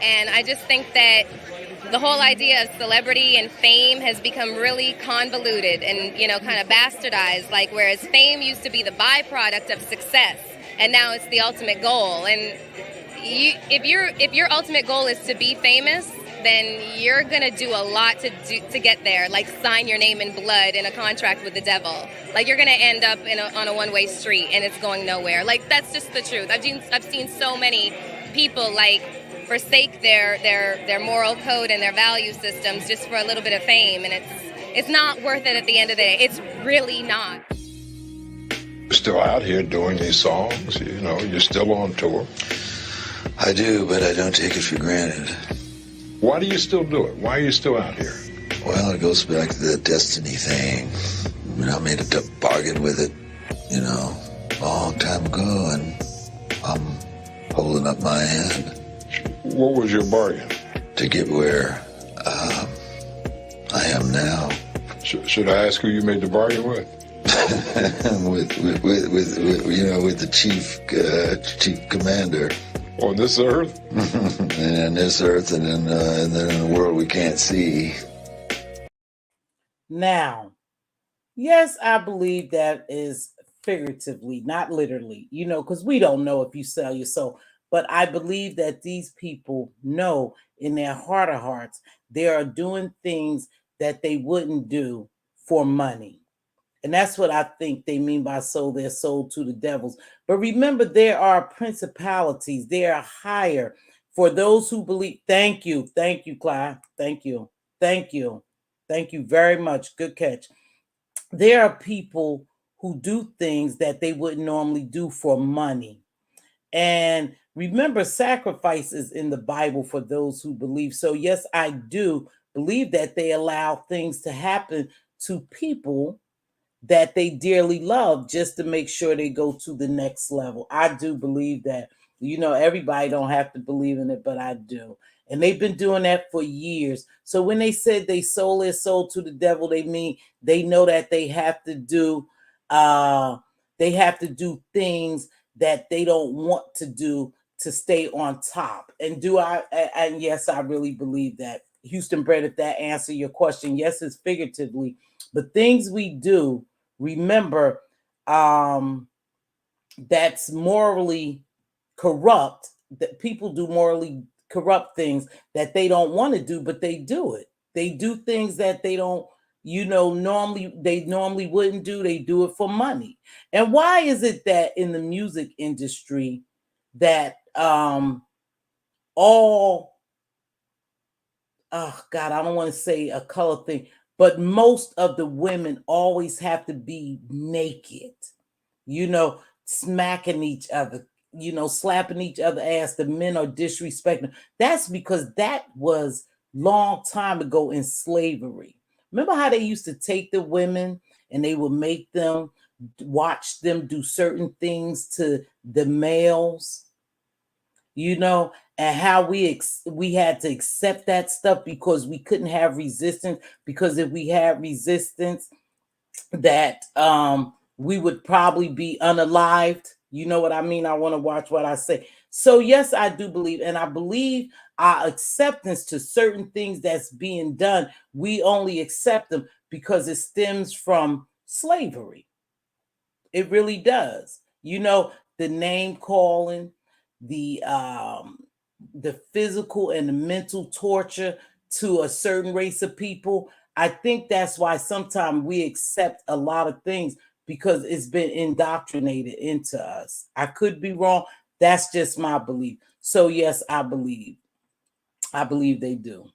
And I just think that the whole idea of celebrity and fame has become really convoluted and, kind of bastardized. Like, whereas fame used to be the byproduct of success, and now it's the ultimate goal. And if your ultimate goal is to be famous, then you're gonna do a lot to get there. Like sign your name in blood in a contract with the devil. Like you're gonna end up on a one-way street and it's going nowhere. Like that's just the truth. I've seen so many people like forsake their moral code and their value systems just for a little bit of fame, and it's not worth it at the end of the day. It's really not. You're still out here doing these songs, you're still on tour. I do, but I don't take it for granted. Why do you still do it? Why are you still out here? Well, it goes back to the destiny thing. I made a bargain with it, a long time ago, and I'm holding up my hand. What was your bargain? To get where I am now. Should I ask who you made the bargain with? with the chief commander. On this earth? And on this earth, and then in the world we can't see. Now, yes, I believe that is figuratively, not literally, because we don't know if you sell your soul. But I believe that these people know in their heart of hearts, they are doing things that they wouldn't do for money. And that's what I think they mean by sold their soul to the devils. But remember, there are principalities. They are higher for those who believe. Thank you, Clyde. Thank you very much. Good catch. There are people who do things that they wouldn't normally do for money. And remember, sacrifice is in the Bible for those who believe. So yes, I do believe that they allow things to happen to people that they dearly love just to make sure they go to the next level. I do believe that. You know, everybody don't have to believe in it, but I do. And they've been doing that for years. So when they said they sold their soul to the devil, they mean they know that they have to do things that they don't want to do to stay on top. And yes, I really believe that. Houston Bread, if that answer your question, yes, it's figuratively, but things we do, remember, that's morally corrupt, that people do morally corrupt things that they don't want to do, but they do it. They do things that they don't, normally wouldn't do. They do it for money. And why is it that in the music industry that all, oh God, I don't want to say a color thing, but most of the women always have to be naked, smacking each other, slapping each other ass. The men are disrespecting. That's because that was long time ago in slavery. Remember how they used to take the women and they would make them watch them do certain things to the males, and how we had to accept that stuff because we couldn't have resistance, because if we had resistance, that we would probably be unalived. You know what I mean? I want to watch what I say. So yes, I do believe, and I believe our acceptance to certain things that's being done, we only accept them because it stems from slavery. It really does. The name calling, the physical and the mental torture to a certain race of people. I think that's why sometimes we accept a lot of things, because it's been indoctrinated into us. I could be wrong. That's just my belief. So yes, I believe they do.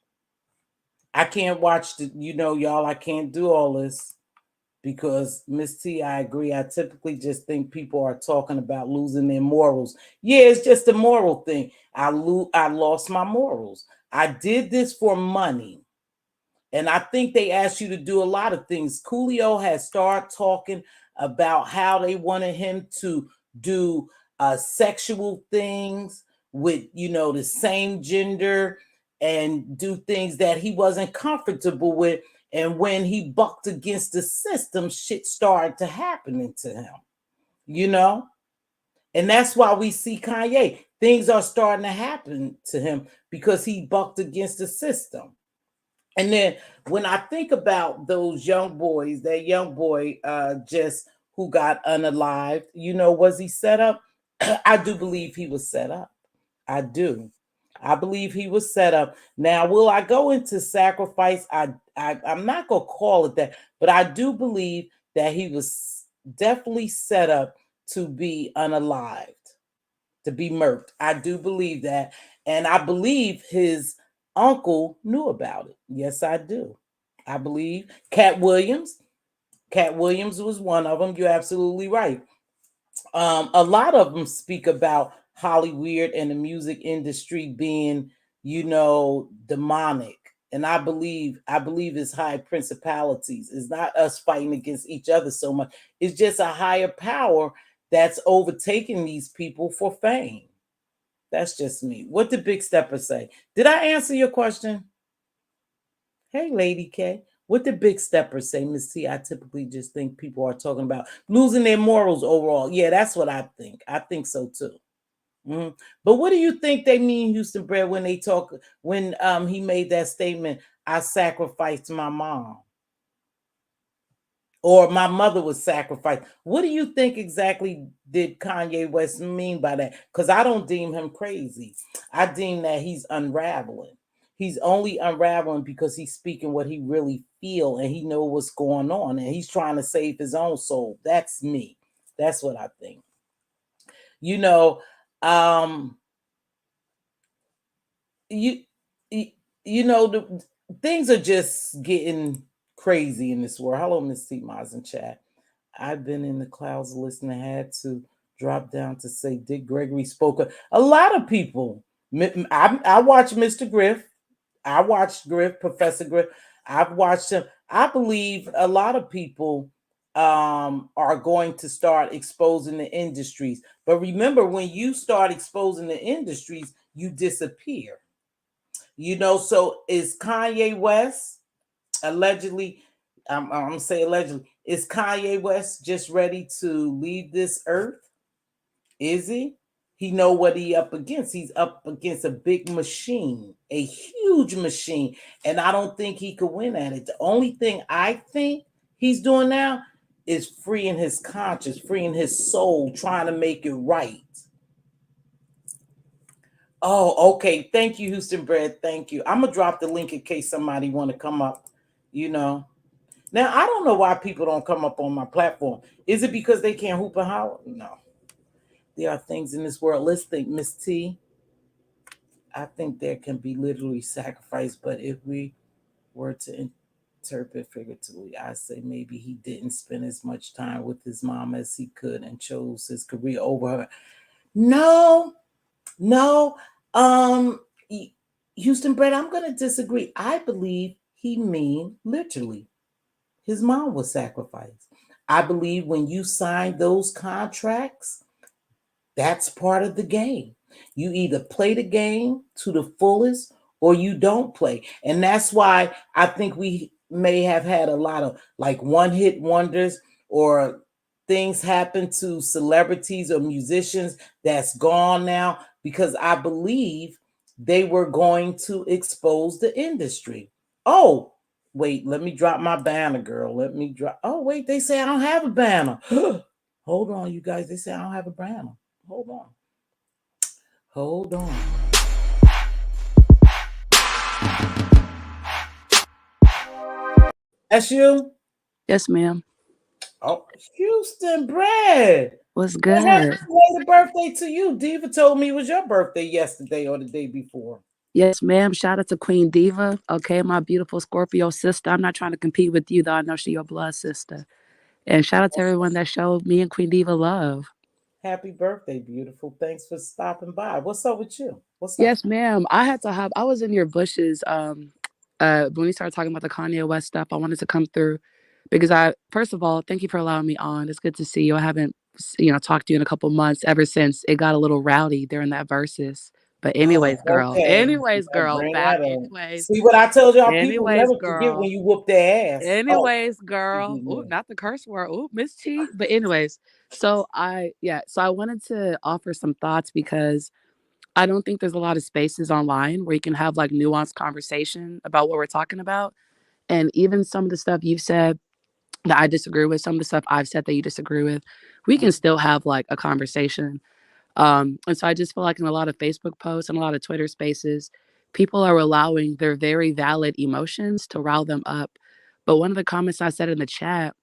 I can't watch y'all, I can't do all this because Miss T, I agree. I typically just think people are talking about losing their morals. Yeah, it's just a moral thing. I lost my morals. I did this for money. And I think they asked you to do a lot of things. Coolio has started talking about how they wanted him to do sexual things with, the same gender, and do things that he wasn't comfortable with. And when he bucked against the system, shit started to happen to him, And that's why we see Kanye. Things are starting to happen to him because he bucked against the system. And then when I think about those young boys, that young boy just who got unalived, was he set up? I do believe he was set up. I do. I believe he was set up. Now, will I go into sacrifice? I'm not going to call it that, but I do believe that he was definitely set up to be unalived, to be murked. I do believe that. And I believe his uncle knew about it. Yes, I do. I believe Cat Williams was one of them. You're absolutely right. A lot of them speak about Hollywood and the music industry being, demonic. And I believe it's high principalities. It's not us fighting against each other so much. It's just a higher power that's overtaking these people for fame. That's just me. What did Big Stepper say? Did I answer your question? Hey, Lady K. What did Big Stepper say, Miss T? I typically just think people are talking about losing their morals overall. Yeah, that's what I think. I think so too. Mm-hmm. But what do you think they mean, Houston Bread, when they talk, when he made that statement, I sacrificed my mom, or my mother was sacrificed? What do you think exactly did Kanye West mean by that? Because I don't deem him crazy. I deem that he's unraveling. He's only unraveling because he's speaking what he really feel, and he know what's going on, and he's trying to save his own soul. That's me. That's what I think. The things are just getting crazy in this world. Hello, Miss T. Maz in chat. I've been in the clouds listening. I had to drop down to say Dick Gregory spoke. A lot of people. I watched Mr. Griff. I watched Griff, Professor Griff. I've watched him. I believe a lot of people are going to start exposing the industries. But remember, when you start exposing the industries, you disappear. So is Kanye West allegedly, I'm gonna say allegedly, is Kanye West just ready to leave this earth? Is he? He know what he up against. He's up against a big machine, a huge machine, and I don't think he could win at it. The only thing I think he's doing now is freeing his conscience, freeing his soul, trying to make it right. Oh, okay. Thank you, Houston Bread. Thank you. I'm gonna drop the link in case somebody want to come up. Now I don't know why people don't come up on my platform. Is it because they can't hoop and holler? No. There are things in this world. Let's think, Miss T. I think there can be literally sacrifice, but if we were to interpret figuratively, I say maybe he didn't spend as much time with his mom as he could and chose his career over her. No. Houston Brett, I'm going to disagree. I believe he mean literally. His mom was sacrificed. I believe when you sign those contracts, that's part of the game. You either play the game to the fullest or you don't play. And that's why I think we may have had a lot of like one-hit wonders or things happen to celebrities or musicians that's gone now, because I believe they were going to expose the industry. Oh, wait, let me drop my banner, girl. Oh, wait, they say I don't have a banner. Hold on, you guys. They say I don't have a banner. Hold on. That's you? Yes, ma'am. Oh, Houston Bread. What's good? Happy belated birthday to you. Diva told me it was your birthday yesterday or the day before. Yes, ma'am. Shout out to Queen Diva. Okay, my beautiful Scorpio sister. I'm not trying to compete with you, though. I know she's your blood sister. And shout out to everyone that showed me and Queen Diva love. Happy birthday, beautiful. Thanks for stopping by. What's up with you? What's up? Yes, ma'am. I was in your bushes when we started talking about the Kanye West stuff. I wanted to come through because first of all, thank you for allowing me on. It's good to see you. I haven't, talked to you in a couple months ever since it got a little rowdy during that versus. But anyways, girl. Okay. Anyways, girl. Back. Anyways. See what I told y'all? People Anyways, never forget when you whoop their ass. Anyways, girl. Ooh, not the curse word. Ooh, Miss T. But anyways, so I wanted to offer some thoughts because I don't think there's a lot of spaces online where you can have like nuanced conversation about what we're talking about. And even some of the stuff you've said that I disagree with, some of the stuff I've said that you disagree with, we can still have like a conversation. And so I just feel like in a lot of Facebook posts and a lot of Twitter spaces, people are allowing their very valid emotions to rile them up. But one of the comments I said in the chat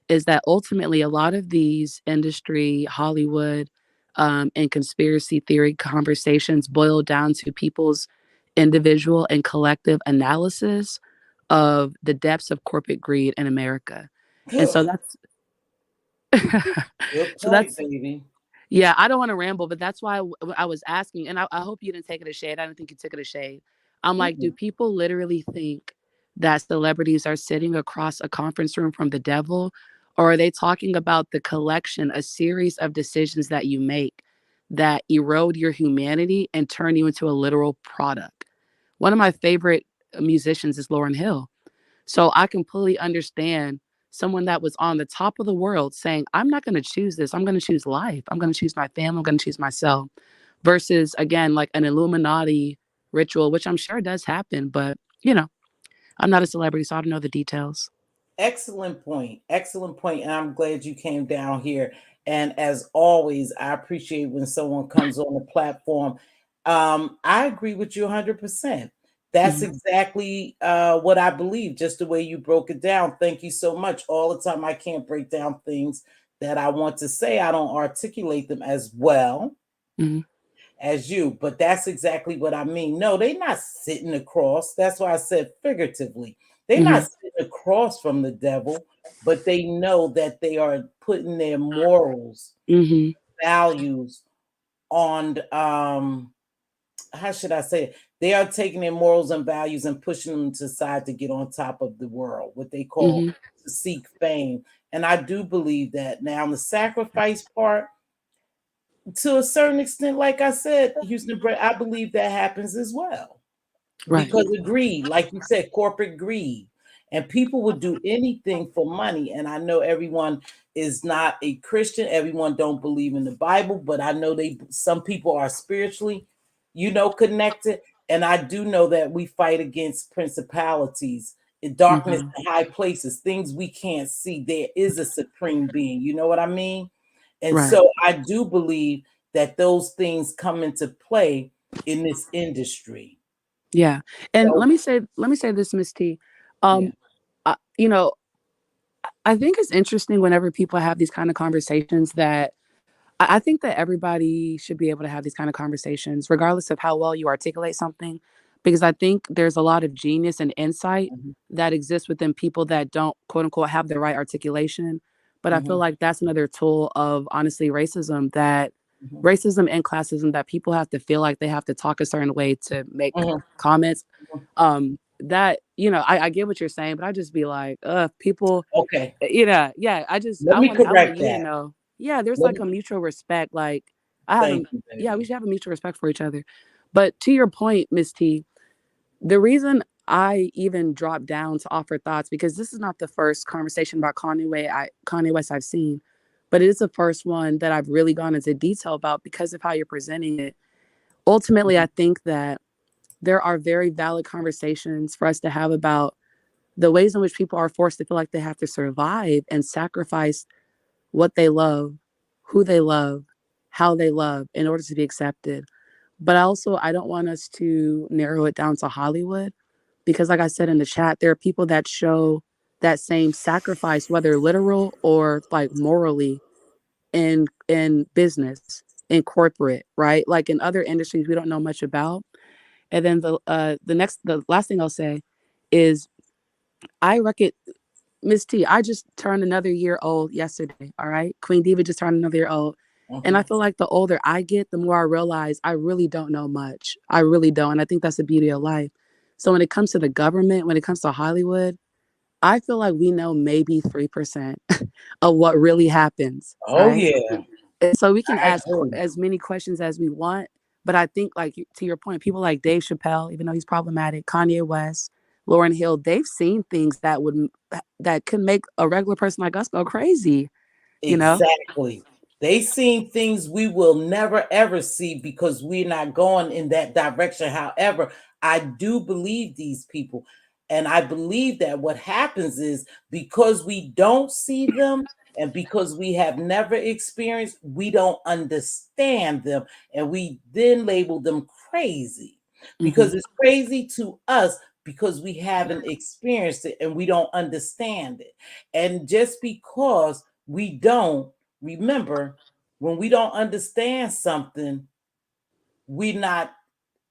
is that ultimately a lot of these industry, Hollywood, and conspiracy theory conversations boil down to people's individual and collective analysis of the depths of corporate greed in America. And so that's Good so point, that's baby. yeah, I don't want to ramble, but that's why I was asking, and I hope you didn't take it as shade. I don't think you took it as shade. I'm like, do people literally think that celebrities are sitting across a conference room from the devil, or are they talking about the collection, a series of decisions that you make that erode your humanity and turn you into a literal product? One of my favorite musicians is Lauryn Hill. So I completely understand someone that was on the top of the world saying, I'm not going to choose this. I'm going to choose life. I'm going to choose my family. I'm going to choose myself. Versus, again, like an Illuminati ritual, which I'm sure does happen. But, I'm not a celebrity, so I don't know the details. Excellent point. Excellent point. And I'm glad you came down here. And as always, I appreciate when someone comes on the platform. I agree with you 100%. That's exactly what I believe, just the way you broke it down. Thank you so much. All the time, I can't break down things that I want to say. I don't articulate them as well as you, but that's exactly what I mean. No, they're not sitting across. That's why I said figuratively. They're not sitting across from the devil, but they know that they are putting their morals, values on how should I say it? They are taking their morals and values and pushing them to the side to get on top of the world, what they call to seek fame. And I do believe that. Now, the sacrifice part, to a certain extent, like I said, Houston, I believe that happens as well. Right. Because of greed, like you said, corporate greed. And people would do anything for money. And I know everyone is not a Christian. Everyone don't believe in the Bible, but I know some people are spiritually, connected. And I do know that we fight against principalities in darkness and high places, things we can't see. There is a supreme being. You know what I mean? And Right. so I do believe that those things come into play in this industry. Yeah. And So, let me say this, Miss T. You know, I think it's interesting whenever people have these kind of conversations that I think that everybody should be able to have these kind of conversations, regardless of how well you articulate something, because I think there's a lot of genius and insight that exists within people that don't, quote unquote, have the right articulation. But I feel like that's another tool of, honestly, racism and classism, that people have to feel like they have to talk a certain way to make comments. That, I get what you're saying, but I just be like, people, okay. yeah, Let me I want correct you to that. know. Yeah, there's Let like a me- mutual respect. Like Thank you, yeah, we baby. should have a mutual respect for each other. But to your point, Miss T, the reason I even dropped down to offer thoughts, because this is not the first conversation about Kanye West I've seen, but it is the first one that I've really gone into detail about because of how you're presenting it. Ultimately, I think that there are very valid conversations for us to have about the ways in which people are forced to feel like they have to survive and sacrifice what they love, who they love, how they love in order to be accepted. But I don't want us to narrow it down to Hollywood, because like I said in the chat, there are people that show that same sacrifice, whether literal or like morally, in business, in corporate, right? Like in other industries we don't know much about. And then the last thing I'll say is I reckon, Miss T, I just turned another year old yesterday. All right. Queen Diva just turned another year old. And I feel like the older I get, the more I realize I really don't know much. I really don't. And I think that's the beauty of life. So when it comes to the government, when it comes to Hollywood, I feel like we know maybe 3% of what really happens. Oh, Right. yeah. And so we can I ask agree. as many questions as we want. But I think, like, to your point, people like Dave Chappelle, even though he's problematic, Kanye West, Lauryn Hill, they've seen things that could make a regular person like us go crazy, Exactly. They seen things we will never ever see because we're not going in that direction. However, I do believe these people. And I believe that what happens is because we don't see them and because we have never experienced, we don't understand them. And we then label them crazy because it's crazy to us because we haven't experienced it and we don't understand it. And just because we don't, remember, when we don't understand something, we're not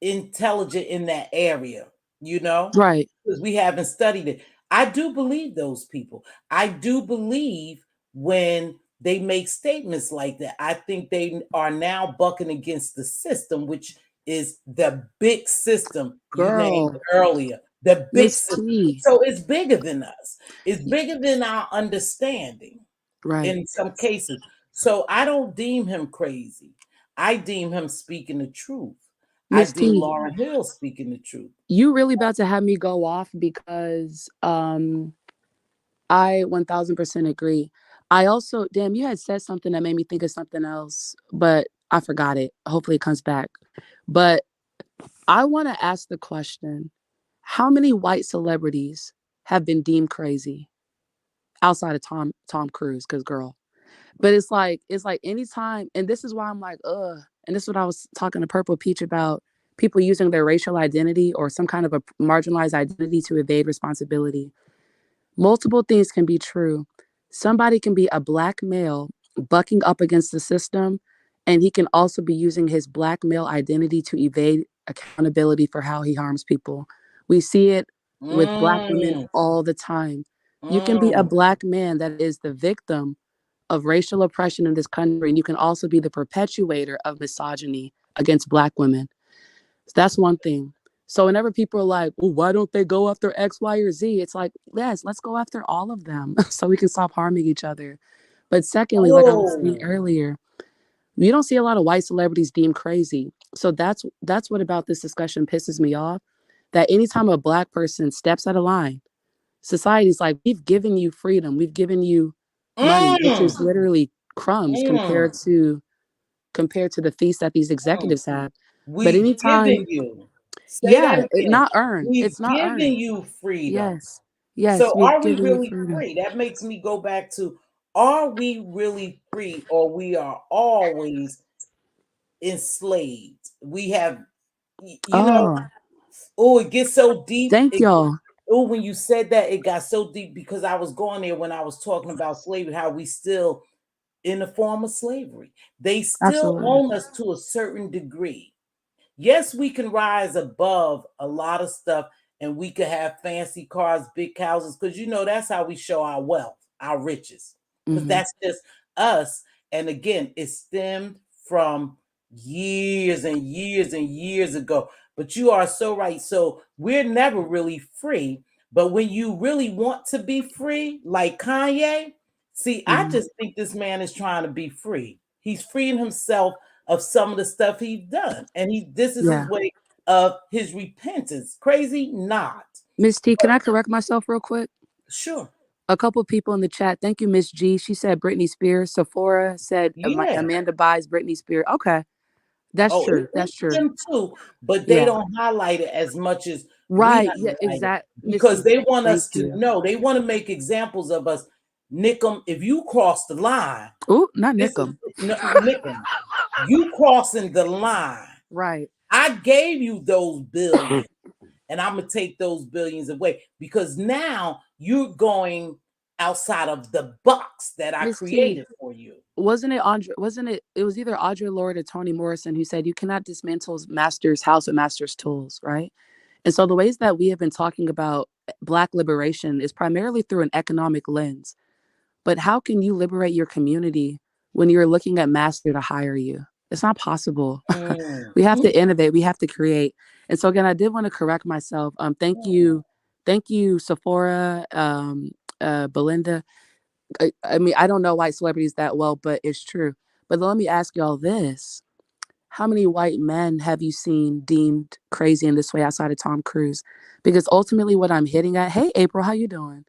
intelligent in that area, Right. because we haven't studied it. I do believe those people. I do believe when they make statements like that. I think they are now bucking against the system, which is the big system you named Girl, earlier. The big Miss system. T. So it's bigger than us. It's bigger than our understanding Right. in some cases. So I don't deem him crazy. I deem him speaking the truth. I Miss deem T, Lauryn Hill speaking the truth. you really about to have me go off because I 1000% agree. I also, damn, you had said something that made me think of something else, but I forgot it. Hopefully it comes back. But I want to ask the question, how many white celebrities have been deemed crazy outside of Tom Cruise? Because girl, but it's like anytime, and this is why I'm like, ugh. And this is what I was talking to Purple Peach about, people using their racial identity or some kind of a marginalized identity to evade responsibility. Multiple things can be true. Somebody can be a black male bucking up against the system, and he can also be using his black male identity to evade accountability for how he harms people. We see it with black women Mm, all the time. You can be a mm. black man that is the victim of racial oppression in this country, and you can also be the perpetuator of misogyny against black women. So that's one thing. So whenever people are like, well, why don't they go after X, Y, or Z? It's like, yes, let's go after all of them so we can stop harming each other. But secondly, like I was saying Oh. earlier, you don't see a lot of white celebrities deemed crazy. So that's what about this discussion pisses me off. That anytime a Black person steps out of line, society's like, we've given you freedom, we've given you money, which is Mm, literally crumbs mm, compared to the feast that these mm. executives have. But We've anytime, given you. Say that yeah, again. not earned. We've It's not given earned. you freedom. Yes. Yes, So we've are we given you really freedom. free? That makes me go back to, are we really free, or we are always enslaved? We have, you know, Oh, oh, it gets so deep. thank y'all. Oh, when you said that, it got so deep because I was going there when I was talking about slavery, how we still in the form of slavery. They still Absolutely. own us to a certain degree. Yes, we can rise above a lot of stuff, and we could have fancy cars, big houses, because that's how we show our wealth, our riches, because Hmm. that's just us. And again, it stemmed from years and years and years ago. But you are so right. So we're never really free. But when you really want to be free, like Kanye, see, I Hmm. just think this man is trying to be free. He's freeing himself of some of the stuff he's done. And this is his Yeah. way of his repentance. Crazy? Not. Miss T, can I correct myself real quick? Sure. A couple people in the chat. Thank you, Miss G. She said Britney Spears. Sephora said Yeah. Amanda buys Britney Spears. Okay. That's Oh, true. That's it's true. them too, but they Yeah. don't highlight it as much as we Right. Yeah, highlight it exact. Miss because T, they want thank us to you. know. They want to make examples of us. Nick 'em, if you cross the line, Oh, not this Nick is 'em. no, Nick 'em. You crossing the line. Right. I gave you those billions, and I'm gonna take those billions away because now you're going outside of the box that I Miss T, created for you. wasn't it Andre? It was either Audre Lorde or Toni Morrison who said you cannot dismantle master's house with master's tools, right? And so the ways that we have been talking about Black liberation is primarily through an economic lens. But how can you liberate your community when you're looking at master to hire you? It's not possible. Mm. We have to innovate. We have to create. And so again, I did want to correct myself. Thank you, Sephora, Belinda. I mean, I don't know white celebrities that well, but it's true. But let me ask y'all this. How many white men have you seen deemed crazy in this way outside of Tom Cruise? Because ultimately what I'm hitting at, hey April, how you doing?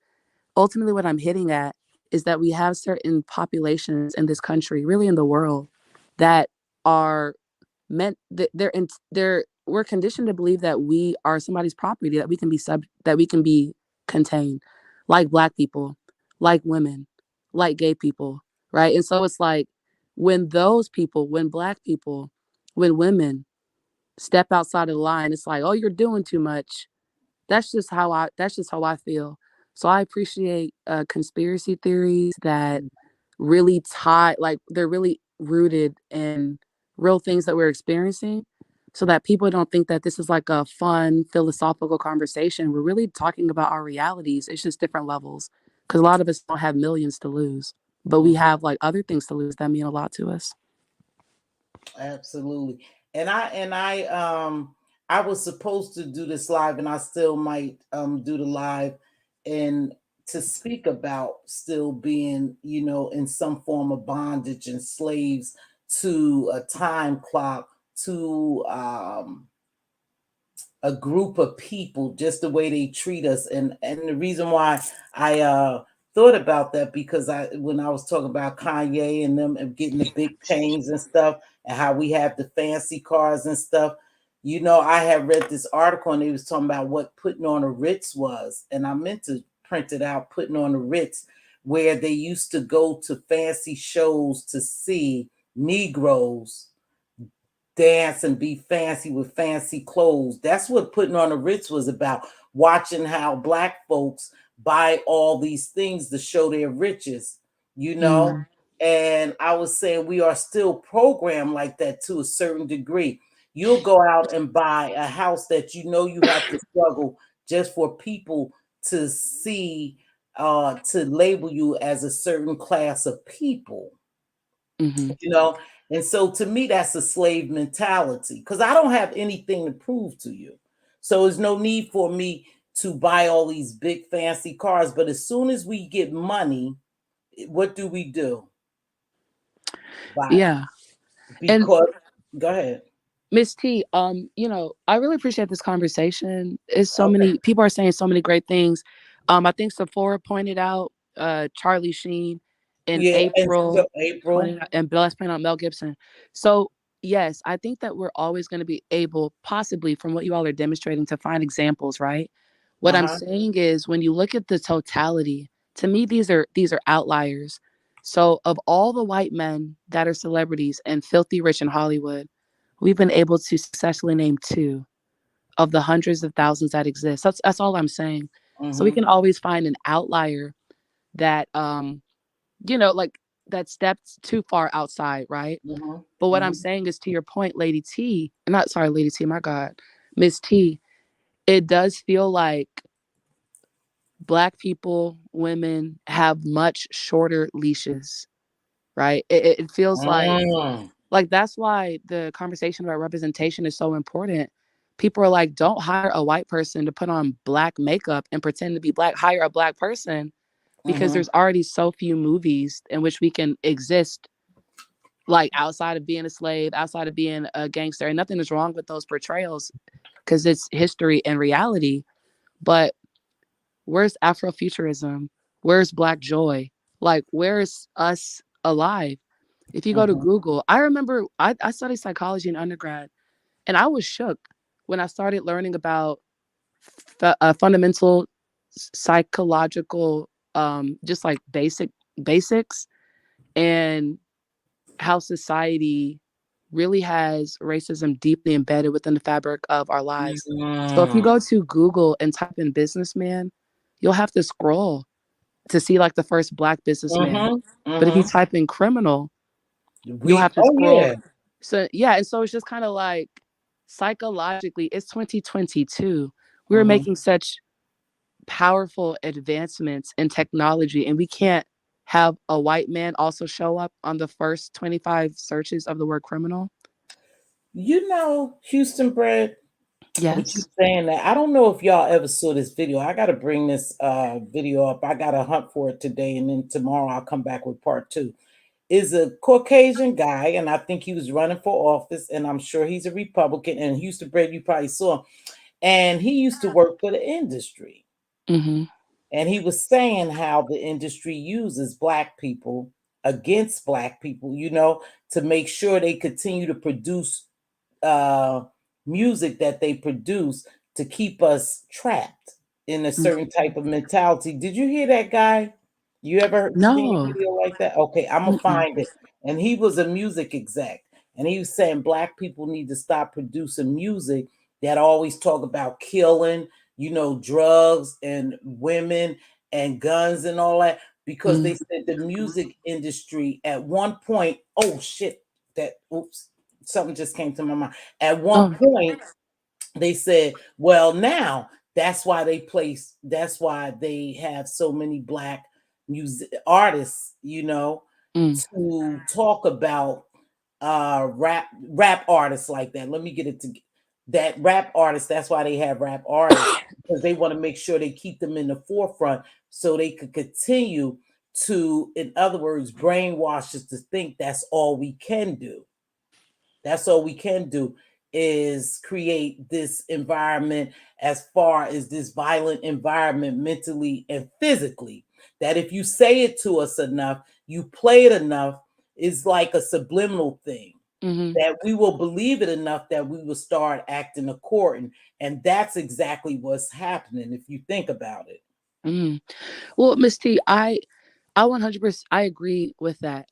Ultimately what I'm hitting at is that we have certain populations in this country, really in the world, that are meant that they're we're conditioned to believe that we are somebody's property, that we can be contained, like Black people, like women, like gay people, right? And so it's like when those people, when Black people, when women step outside of the line, it's like, oh, you're doing too much. That's just how I feel. So I appreciate conspiracy theories that really they're really rooted in real things that we're experiencing, so that people don't think that this is like a fun philosophical conversation. We're really talking about our realities. It's just different levels, because a lot of us don't have millions to lose, but we have like other things to lose that mean a lot to us. Absolutely. And I was supposed to do this live, and I still might do the live and to speak about still being, in some form of bondage and slaves to a time clock, to a group of people, just the way they treat us. And the reason why I thought about that, because when I was talking about Kanye and them and getting the big chains and stuff, and how we have the fancy cars and stuff, I had read this article and they was talking about what putting on a Ritz was, and I meant to print it out. Putting on a Ritz, where they used to go to fancy shows to see Negroes dance and be fancy with fancy clothes. That's what putting on a Ritz was about. Watching how Black folks buy all these things to show their riches, Mm. And I was saying we are still programmed like that to a certain degree. You'll go out and buy a house that you have to struggle just for people to see, to label you as a certain class of people. Mm-hmm. And so to me that's a slave mentality, because I don't have anything to prove to you. So there's no need for me to buy all these big fancy cars. But as soon as we get money, what do we do? Buy. Yeah. Because go ahead. Miss T, you know, I really appreciate this conversation. It's so Okay. many people are saying so many great things. I think Sephora pointed out Charlie Sheen and Yeah, April April. and Bless pointed out Mel Gibson. So yes, I think that we're always going to be able, possibly from what you all are demonstrating, to find examples, right? What I'm saying is when you look at the totality, to me, these are outliers. So of all the white men that are celebrities and filthy rich in Hollywood, we've been able to successfully name 2 of the hundreds of thousands that exist. That's all I'm saying. So we can always find an outlier that you know, like that steps too far outside, right? But what I'm saying is, to your point, Lady T, not sorry, Lady T, my God, Miss T, it does feel like Black people, women have much shorter leashes, right? It feels like that's why the conversation about representation is so important. People are like, don't hire a white person to put on Black makeup and pretend to be Black. Hire a Black person, because there's already so few movies in which we can exist, like outside of being a slave, outside of being a gangster. And nothing is wrong with those portrayals because it's history and reality. But where's Afrofuturism? Where's Black joy? Like, where's us alive? If you go to Google, I remember I studied psychology in undergrad, and I was shook when I started learning about fundamental psychological, just like basics, and how society really has racism deeply embedded within the fabric of our lives. So if you go to Google and type in businessman, you'll have to scroll to see like the first Black businessman. But if you type in criminal, you'll have to scroll. Yeah. So yeah, and so it's just kind of like psychologically, it's 2022. We're making such powerful advancements in technology, and we can't have a white man also show up on the first 25 searches of the word criminal. You know, Houston Bread. Yes. You saying that, I don't know if y'all ever saw this video. I got to bring this video up. I got to hunt for it today, and then tomorrow I'll come back with part 2. Is a Caucasian guy, and I think he was running for office, and I'm sure he's a Republican. And Houston Bread, you probably saw him, and he used to work for the industry. And he was saying how the industry uses Black people against Black people, you know, to make sure they continue to produce music that they produce to keep us trapped in a certain type of mentality. Did you hear that guy? You ever seen a video like that? Okay, I'm gonna find it. And he was a music exec, and he was saying Black people need to stop producing music that always talk about killing, you know, drugs and women and guns and all that, because they said the music industry at one point, oh shit, something just came to my mind. At one point, they said, well, now that's why they have so many Black music artists, you know, to talk about rap artists like that. Let me get it to that rap artists. That's why they have rap artists, because they want to make sure they keep them in the forefront so they could continue to, in other words, brainwash us to think that's all we can do. That's all we can do is create this environment, as far as this violent environment mentally and physically, that if you say it to us enough, you play it enough, is like a subliminal thing, that we will believe it enough that we will start acting according. And that's exactly what's happening if you think about it. Well, Miss T, I 100% I agree with that.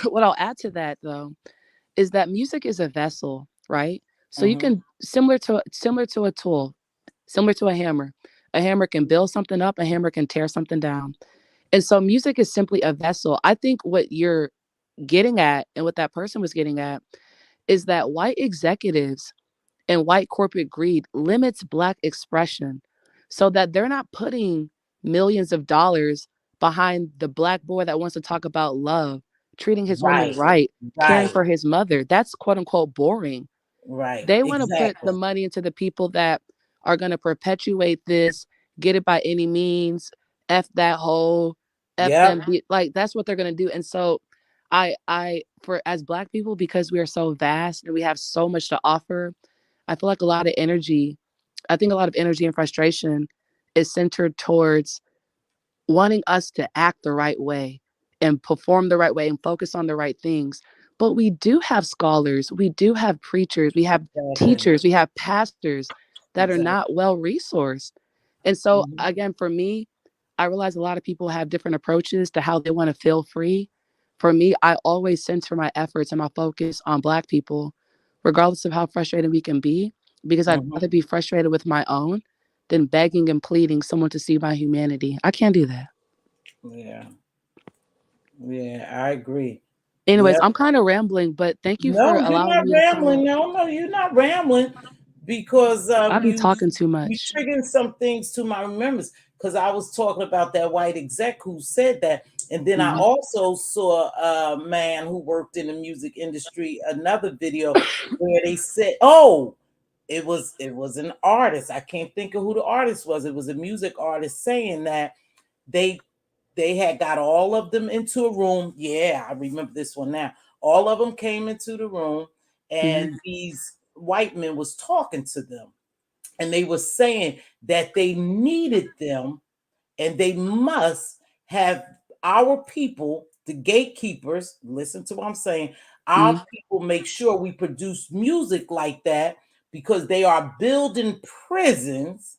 What I'll add to that though is that music is a vessel, right? So you can, similar to a tool, similar to a hammer. A hammer can build something up, a hammer can tear something down. And so music is simply a vessel. I think what you're getting at, and what that person was getting at, is that white executives and white corporate greed limits Black expression, so that they're not putting millions of dollars behind the Black boy that wants to talk about love, treating his woman right, caring for his mother. That's quote unquote boring. Right. They want to put the money into the people that are going to perpetuate this, get it by any means, F that whole, F them, like that's what they're going to do. And so for as Black people, because we are so vast and we have so much to offer, I feel like a lot of energy and frustration is centered towards wanting us to act the right way and perform the right way and focus on the right things. But we do have scholars, we do have preachers, we have teachers, we have pastors that are not well resourced. And so again, for me, I realize a lot of people have different approaches to how they want to feel free. For me, I always center my efforts and my focus on Black people, regardless of how frustrated we can be, because I'd rather be frustrated with my own than begging and pleading someone to see my humanity. I can't do that. Yeah, I agree. Anyways, I'm kind of rambling, but thank you for allowing me to come on. No, you're not rambling, because I've been talking too much. You triggering some things to my remembrance, because I was talking about that white exec who said that, and then I also saw a man who worked in the music industry, another video where they said, "Oh, it was an artist. I can't think of who the artist was. It was a music artist saying that they had got all of them into a room." Yeah, I remember this one now. All of them came into the room, and these white men was talking to them, and they were saying that they needed them, and they must have our people, the gatekeepers, listen to what I'm saying, our people make sure we produce music like that, because they are building prisons.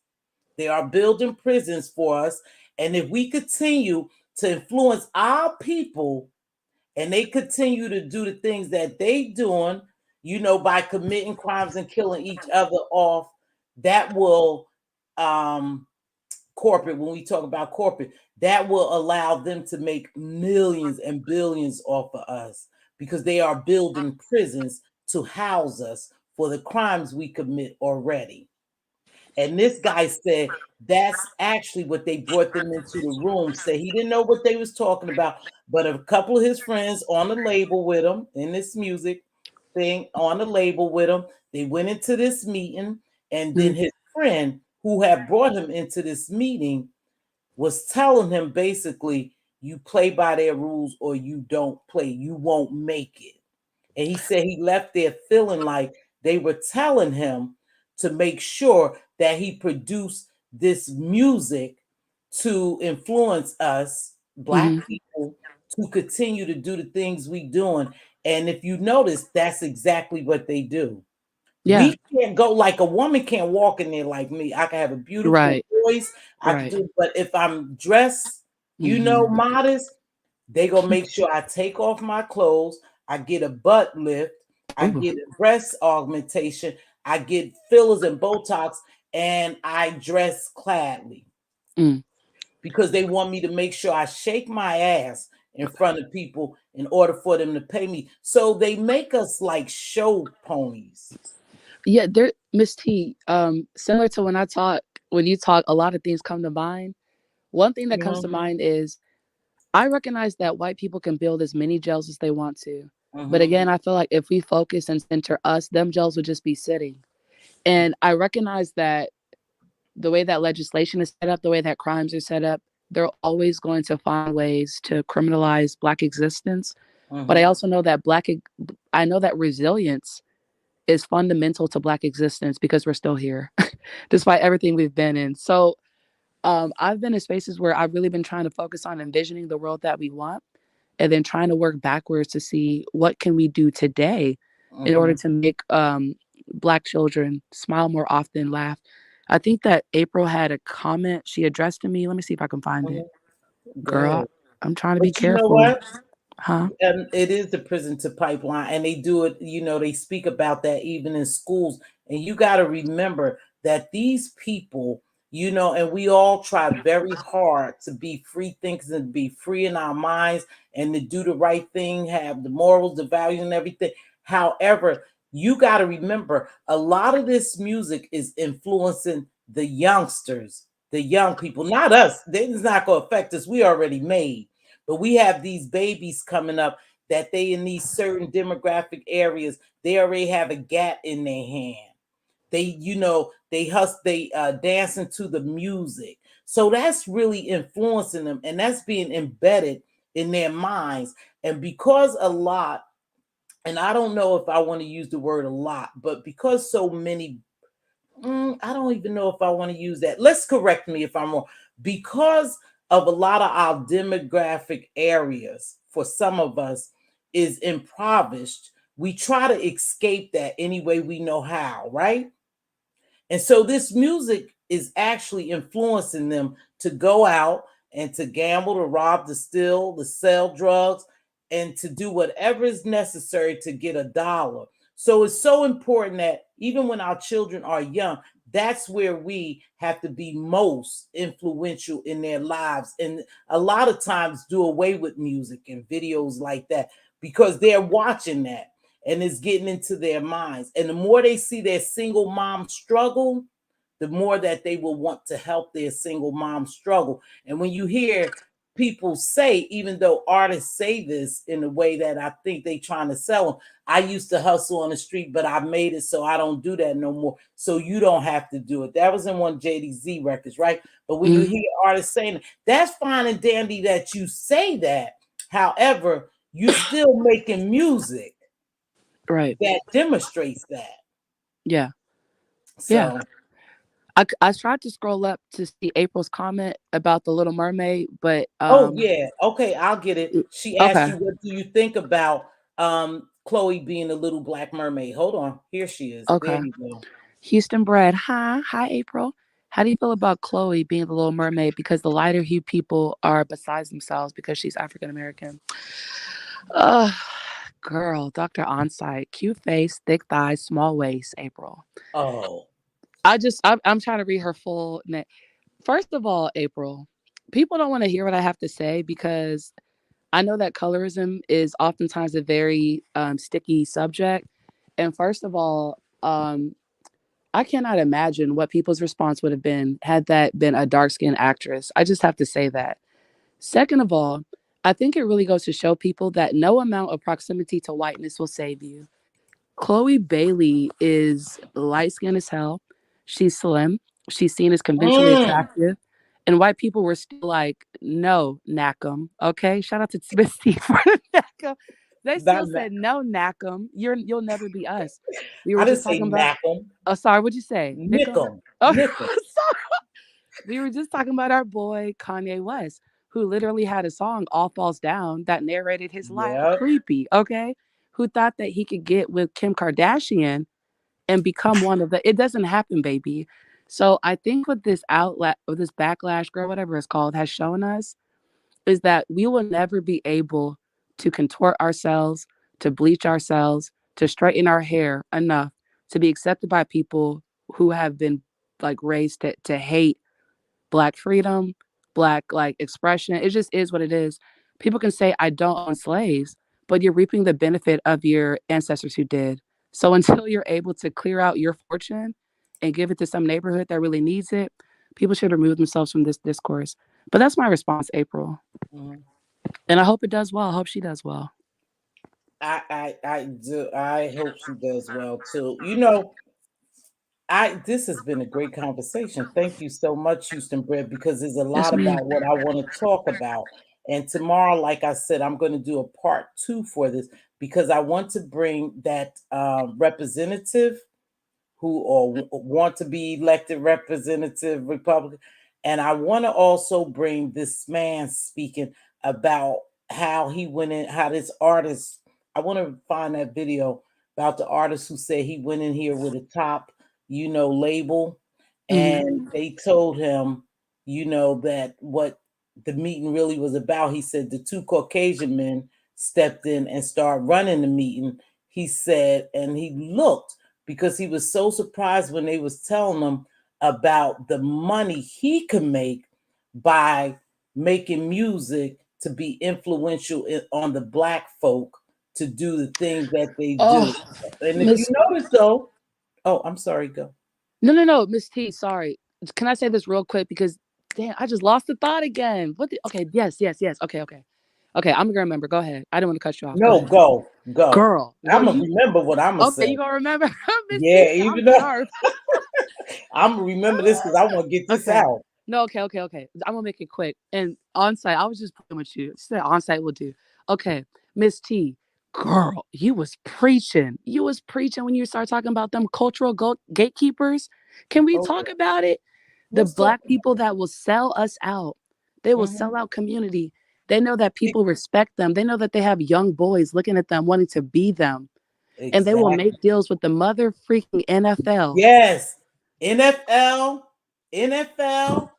They are building prisons for us. And if we continue to influence our people, and they continue to do the things that they doing, by committing crimes and killing each other off, that will corporate, when we talk about corporate, that will allow them to make millions and billions off of us, because they are building prisons to house us for the crimes we commit already. And this guy said that's actually what they brought them into the room. Said he didn't know what they was talking about, but a couple of his friends on the label with him in this music thing on the label with him, they went into this meeting, and then his friend who had brought him into this meeting was telling him basically, you play by their rules or you don't play, you won't make it. And he said he left there feeling like they were telling him to make sure that he produced this music to influence us, Black people, to continue to do the things we doing. And if you notice, that's exactly what they do. We can't go, like a woman can't walk in there like me. I can have a beautiful voice, I can do, but if I'm dressed, modest, they gonna make sure I take off my clothes, I get a butt lift, I get a breast augmentation, I get fillers and Botox, and I dress cladly. Because they want me to make sure I shake my ass in front of people in order for them to pay me. So they make us like show ponies. Yeah, there, Miss T, similar to when you talk, a lot of things come to mind. One thing that comes to mind is I recognize that white people can build as many jails as they want to. But again, I feel like if we focus and center us, them jails would just be sitting. And I recognize that the way that legislation is set up, the way that crimes are set up, they're always going to find ways to criminalize Black existence. But I also know that I know that resilience is fundamental to Black existence, because we're still here, despite everything we've been in. So I've been in spaces where I've really been trying to focus on envisioning the world that we want, and then trying to work backwards to see what can we do today in order to make Black children smile more often, laugh. I think that April had a comment she addressed to me. Let me see if I can find it. Girl, I'm trying to be careful. You know what? Huh? And it is the prison to pipeline, and they do it, they speak about that even in schools. And you got to remember that these people, and we all try very hard to be free thinkers and be free in our minds and to do the right thing, have the morals, the values, and everything. However, you got to remember, a lot of this music is influencing the youngsters, the young people, not us. It's not going to affect us. We already made. But we have these babies coming up that they in these certain demographic areas, they already have a gap in their hand. They dance into the music. So that's really influencing them, and that's being embedded in their minds. And because a lot, and I don't know if I want to use the word a lot, but because so many, I don't even know if I want to use that. Let's correct me if I'm wrong. Because of a lot of our demographic areas, for some of us, is impoverished, we try to escape that any way we know how, right? And so this music is actually influencing them to go out and to gamble, to rob, to steal, to sell drugs, and to do whatever is necessary to get a dollar. So it's so important that even when our children are young, that's where we have to be most influential in their lives. And a lot of times do away with music and videos like that because they're watching that and it's getting into their minds. And the more they see their single mom struggle, the more that they will want to help their single mom struggle. And when you hear people say, even though artists say this in a way that I think they trying to sell them, I used to hustle on the street, but I made it, so I don't do that no more. So you don't have to do it. That was in one JD-Z records, right? But when you hear artists saying it, that's fine and dandy that you say that. However, you still making music, right, that demonstrates that. Yeah. So. Yeah. I tried to scroll up to see April's comment about the Little Mermaid, but Oh yeah, okay, I'll get it. She asked you, okay. what do you think about Chloe being a little black mermaid? Hold on, here she is. There Okay. you go. Houston Bread. Hi, April. How do you feel about Chloe being the Little Mermaid? Because the lighter hue people are besides themselves because she's African American. Girl, Dr. Onsite, cute face, thick thighs, small waist. April. Oh. I'm trying to read her full name. First of all, April, people don't want to hear what I have to say because I know that colorism is oftentimes a very sticky subject. And first of all, I cannot imagine what people's response would have been had that been a dark-skinned actress. I just have to say that. Second of all, I think it really goes to show people that no amount of proximity to whiteness will save you. Chloe Bailey is light-skinned as hell. She's slim. She's seen as conventionally attractive. And white people were still like, no, Knackum. Okay. Shout out to Mz.T for Knackum. They still said, no, Knackum. You'll never be us. We were just talking about Knackum. Oh, sorry, what'd you say? Nickum. Oh, Nickum. we were just talking about our boy Kanye West, who literally had a song, All Falls Down, that narrated his life. Yep. Creepy, okay? Who thought that he could get with Kim Kardashian and become one of the, it doesn't happen, baby. So I think what this outlet or this backlash, girl, whatever it's called, has shown us is that we will never be able to contort ourselves, to bleach ourselves, to straighten our hair enough to be accepted by people who have been like raised to hate Black freedom, Black like expression. It just is what it is. People can say, I don't own slaves, but you're reaping the benefit of your ancestors who did. So until you're able to clear out your fortune and give it to some neighborhood that really needs it, people should remove themselves from this discourse. But that's my response, April. Mm-hmm. And I hope it does well. I hope she does well. I do. I hope she does well too. You know, this has been a great conversation. Thank you so much, Houston Bread, because there's a lot about what I want to talk about. And tomorrow, like I said, I'm going to do a part 2 for this because I want to bring that representative who or want to be elected representative Republican. And I want to also bring this man speaking about how he went in, how this artist, I want to find that video about the artist who said he went in here with a top, label. And they told him, that what the meeting really was about. He said the 2 Caucasian men stepped in and started running the meeting. He said, and he looked because he was so surprised when they was telling him about the money he could make by making music to be influential on the Black folk to do the things that they do. And if you notice though, I'm sorry, go. No, Mz.T, sorry. Can I say this real quick? Because damn, I just lost the thought again. Okay, yes. Okay, I'm gonna remember. Go ahead. I didn't want to cut you off. No, go. Girl. I'm gonna remember what I'm gonna say. Okay, you gonna remember? Yeah, even though I'm gonna remember this because I want to get this Okay. out. No, okay. I'm gonna make it quick. And on site, I was just playing with you. She said on site will do. Okay, Miss T, girl, you was preaching. You was preaching when you started talking about them cultural gatekeepers. Can we Oh, talk about it? The let's talk black about people that will sell us out. They will it. sell out community. They know that people respect them. They know that they have young boys looking at them, wanting to be them. And they will Exactly. make deals with the mother freaking NFL. Yes. NFL, NFL.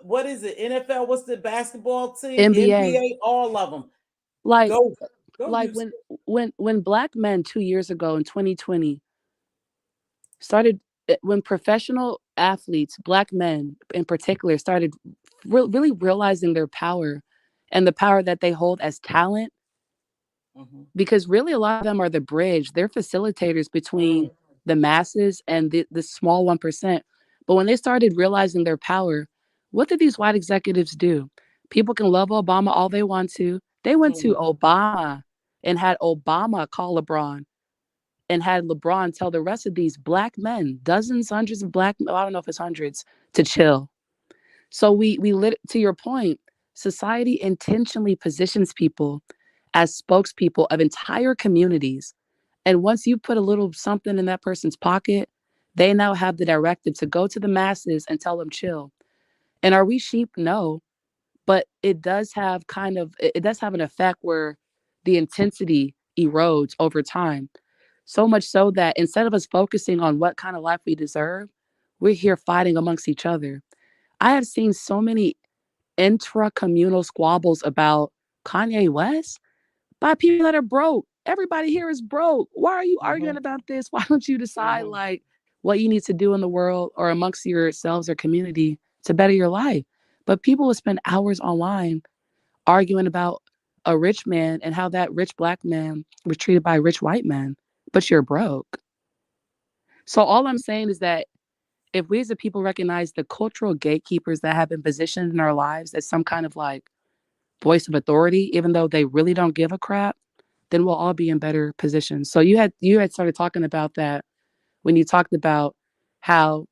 What is it? NFL. What's the basketball team? NBA. NBA. All of them. Like, Go, like Houston. when black men 2 years ago in 2020 started, when professional athletes, black men in particular, started really realizing their power and the power that they hold as talent, because really a lot of them are the bridge. They're facilitators between the masses and the small 1%. But when they started realizing their power, what did these white executives do? People can love Obama all they want to. They went to Obama and had Obama call LeBron and had LeBron tell the rest of these black men, dozens, hundreds of black, I don't know if it's hundreds, to chill. So we to your point, society intentionally positions people as spokespeople of entire communities. And once you put a little something in that person's pocket, they now have the directive to go to the masses and tell them chill. And are we sheep? No. But it does have it does have an effect where the intensity erodes over time. So much so that instead of us focusing on what kind of life we deserve, we're here fighting amongst each other. I have seen so many intra-communal squabbles about Kanye West by people that are broke. Everybody here is broke. Why are you arguing about this? Why don't you decide like what you need to do in the world or amongst yourselves or community to better your life? But people will spend hours online arguing about a rich man and how that rich black man was treated by a rich white man, but you're broke. So all I'm saying is that if we as a people recognize the cultural gatekeepers that have been positioned in our lives as some kind of like voice of authority, even though they really don't give a crap, then we'll all be in better positions. So you had started talking about that when you talked about how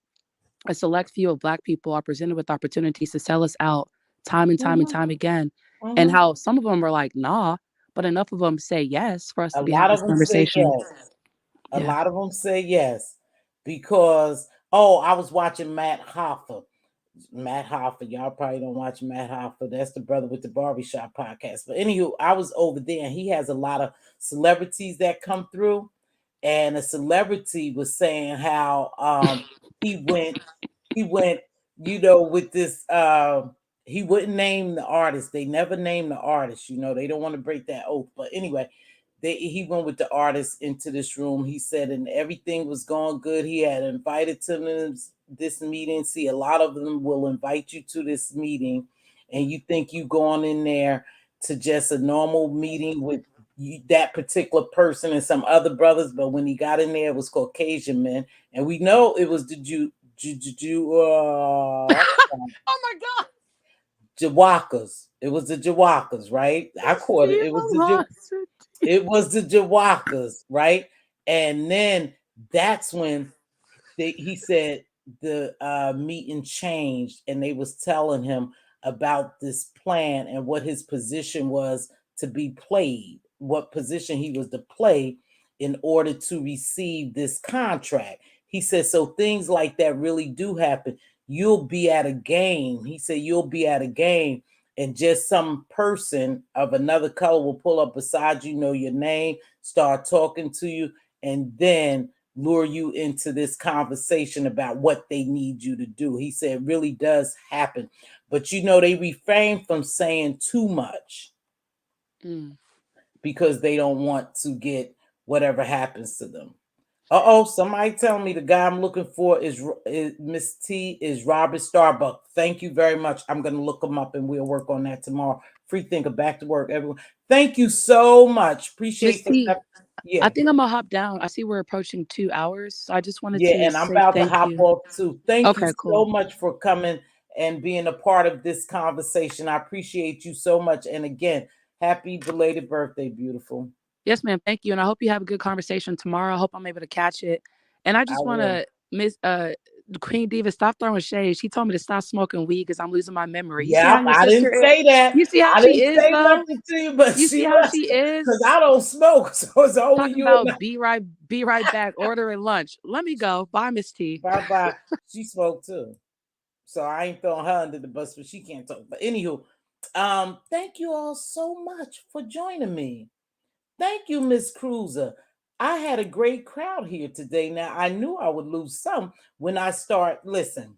a select few of black people are presented with opportunities to sell us out time and time and time again, and how some of them are like, nah, but enough of them say yes for us A to be lot having of this them say conversation. yes. A Yeah. lot of them say yes because I was watching Matt Hoffa. Matt Hoffa, y'all probably don't watch Matt Hoffa. That's the brother with the barbershop podcast. But anywho, I was over there and he has a lot of celebrities that come through. And a celebrity was saying how he went, with this he wouldn't name the artist. They never name the artist, they don't want to break that oath. But anyway, he went with the artist into this room. He said, and everything was going good. He had invited to this meeting. See, a lot of them will invite you to this meeting, and you think you going in there to just a normal meeting with that particular person and some other brothers. But when he got in there, it was Caucasian men, and we know it was the Oh my God. Jawakas. It was the Jawakas, right? I caught it. It was the Jawakas, right? And then that's when he said the meeting changed, and they was telling him about this plan and what his position was to be played, what position he was to play in order to receive this contract. He said, so things like that really do happen. You'll be at a game. He said, you'll be at a game and just some person of another color will pull up beside you, know your name, start talking to you, and then lure you into this conversation about what they need you to do. He said it really does happen. But they refrain from saying too much because they don't want to get whatever happens to them. Somebody tell me the guy I'm looking for is Miss T is Robert Starbuck. Thank you very much. I'm going to look him up and we'll work on that tomorrow. Free thinker, back to work, everyone. Thank you so much. Appreciate it. Yeah. I think I'm gonna hop down. I see we're approaching 2 hours. So I just wanted to and I'm about to hop off too. Thank you so cool. much for coming and being a part of this conversation. I appreciate you so much. And again, happy belated birthday, beautiful. Yes, ma'am. Thank you. And I hope you have a good conversation tomorrow. I hope I'm able to catch it. And I just want to Queen Diva, stop throwing shade. She told me to stop smoking weed because I'm losing my memory. You see Yeah, how your I sister didn't is? say that. You see how I she didn't is, say though? nothing to you, but You see how she is? Because I don't smoke, so it's only Talking you about and I. be right back, ordering lunch. Let me go. Bye, Miss T. Bye. She spoke too. So I ain't throwing her under the bus, but she can't talk. But anywho, thank you all so much for joining me. Thank you, Miss Cruiser. I had a great crowd here today. Now I knew I would lose some when I start. Listen,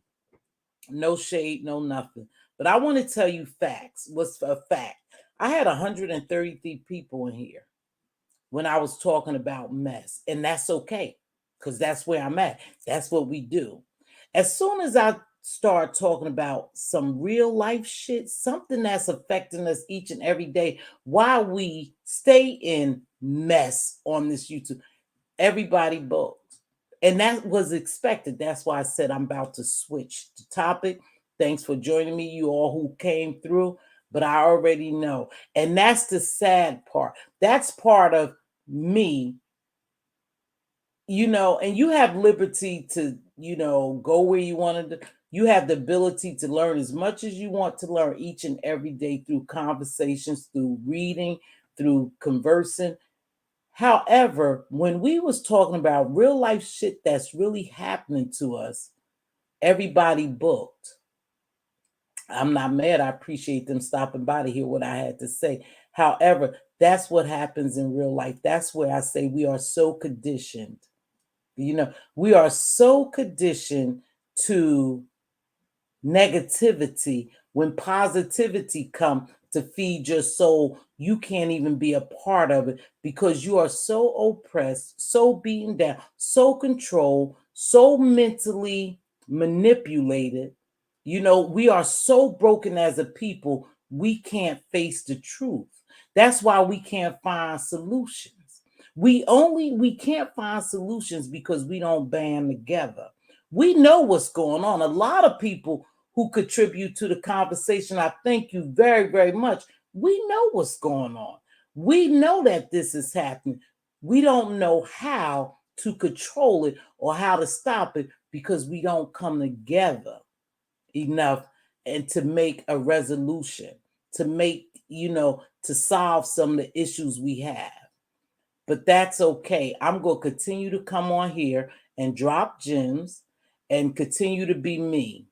no shade, no nothing. But I want to tell you facts. What's a fact? I had 133 people in here when I was talking about mess, and that's okay because that's where I'm at. That's what we do. As soon as I start talking about some real life shit, something that's affecting us each and every day while we stay in mess on this YouTube, everybody booked. And that was expected. That's why I said I'm about to switch the topic. Thanks for joining me, you all who came through, but I already know. And that's the sad part. That's part of me, and you have liberty to, go where you want to. You have the ability to learn as much as you want to learn each and every day through conversations, through reading, through conversing. However, when we was talking about real life shit that's really happening to us, everybody booked. I'm not mad. I appreciate them stopping by to hear what I had to say. However, that's what happens in real life. That's where I say we are so conditioned. We are so conditioned to negativity. When positivity come to feed your soul, you can't even be a part of it because you are so oppressed, so beaten down, so controlled, so mentally manipulated. We are so broken as a people, we can't face the truth. That's why we can't find solutions. We can't find solutions because we don't band together. We know what's going on. A lot of people who contribute to the conversation, I thank you very, very much. We know what's going on. We know that this is happening. We don't know how to control it or how to stop it because we don't come together enough and to make a resolution, to solve some of the issues we have. But that's okay. I'm going to continue to come on here and drop gems and continue to be me.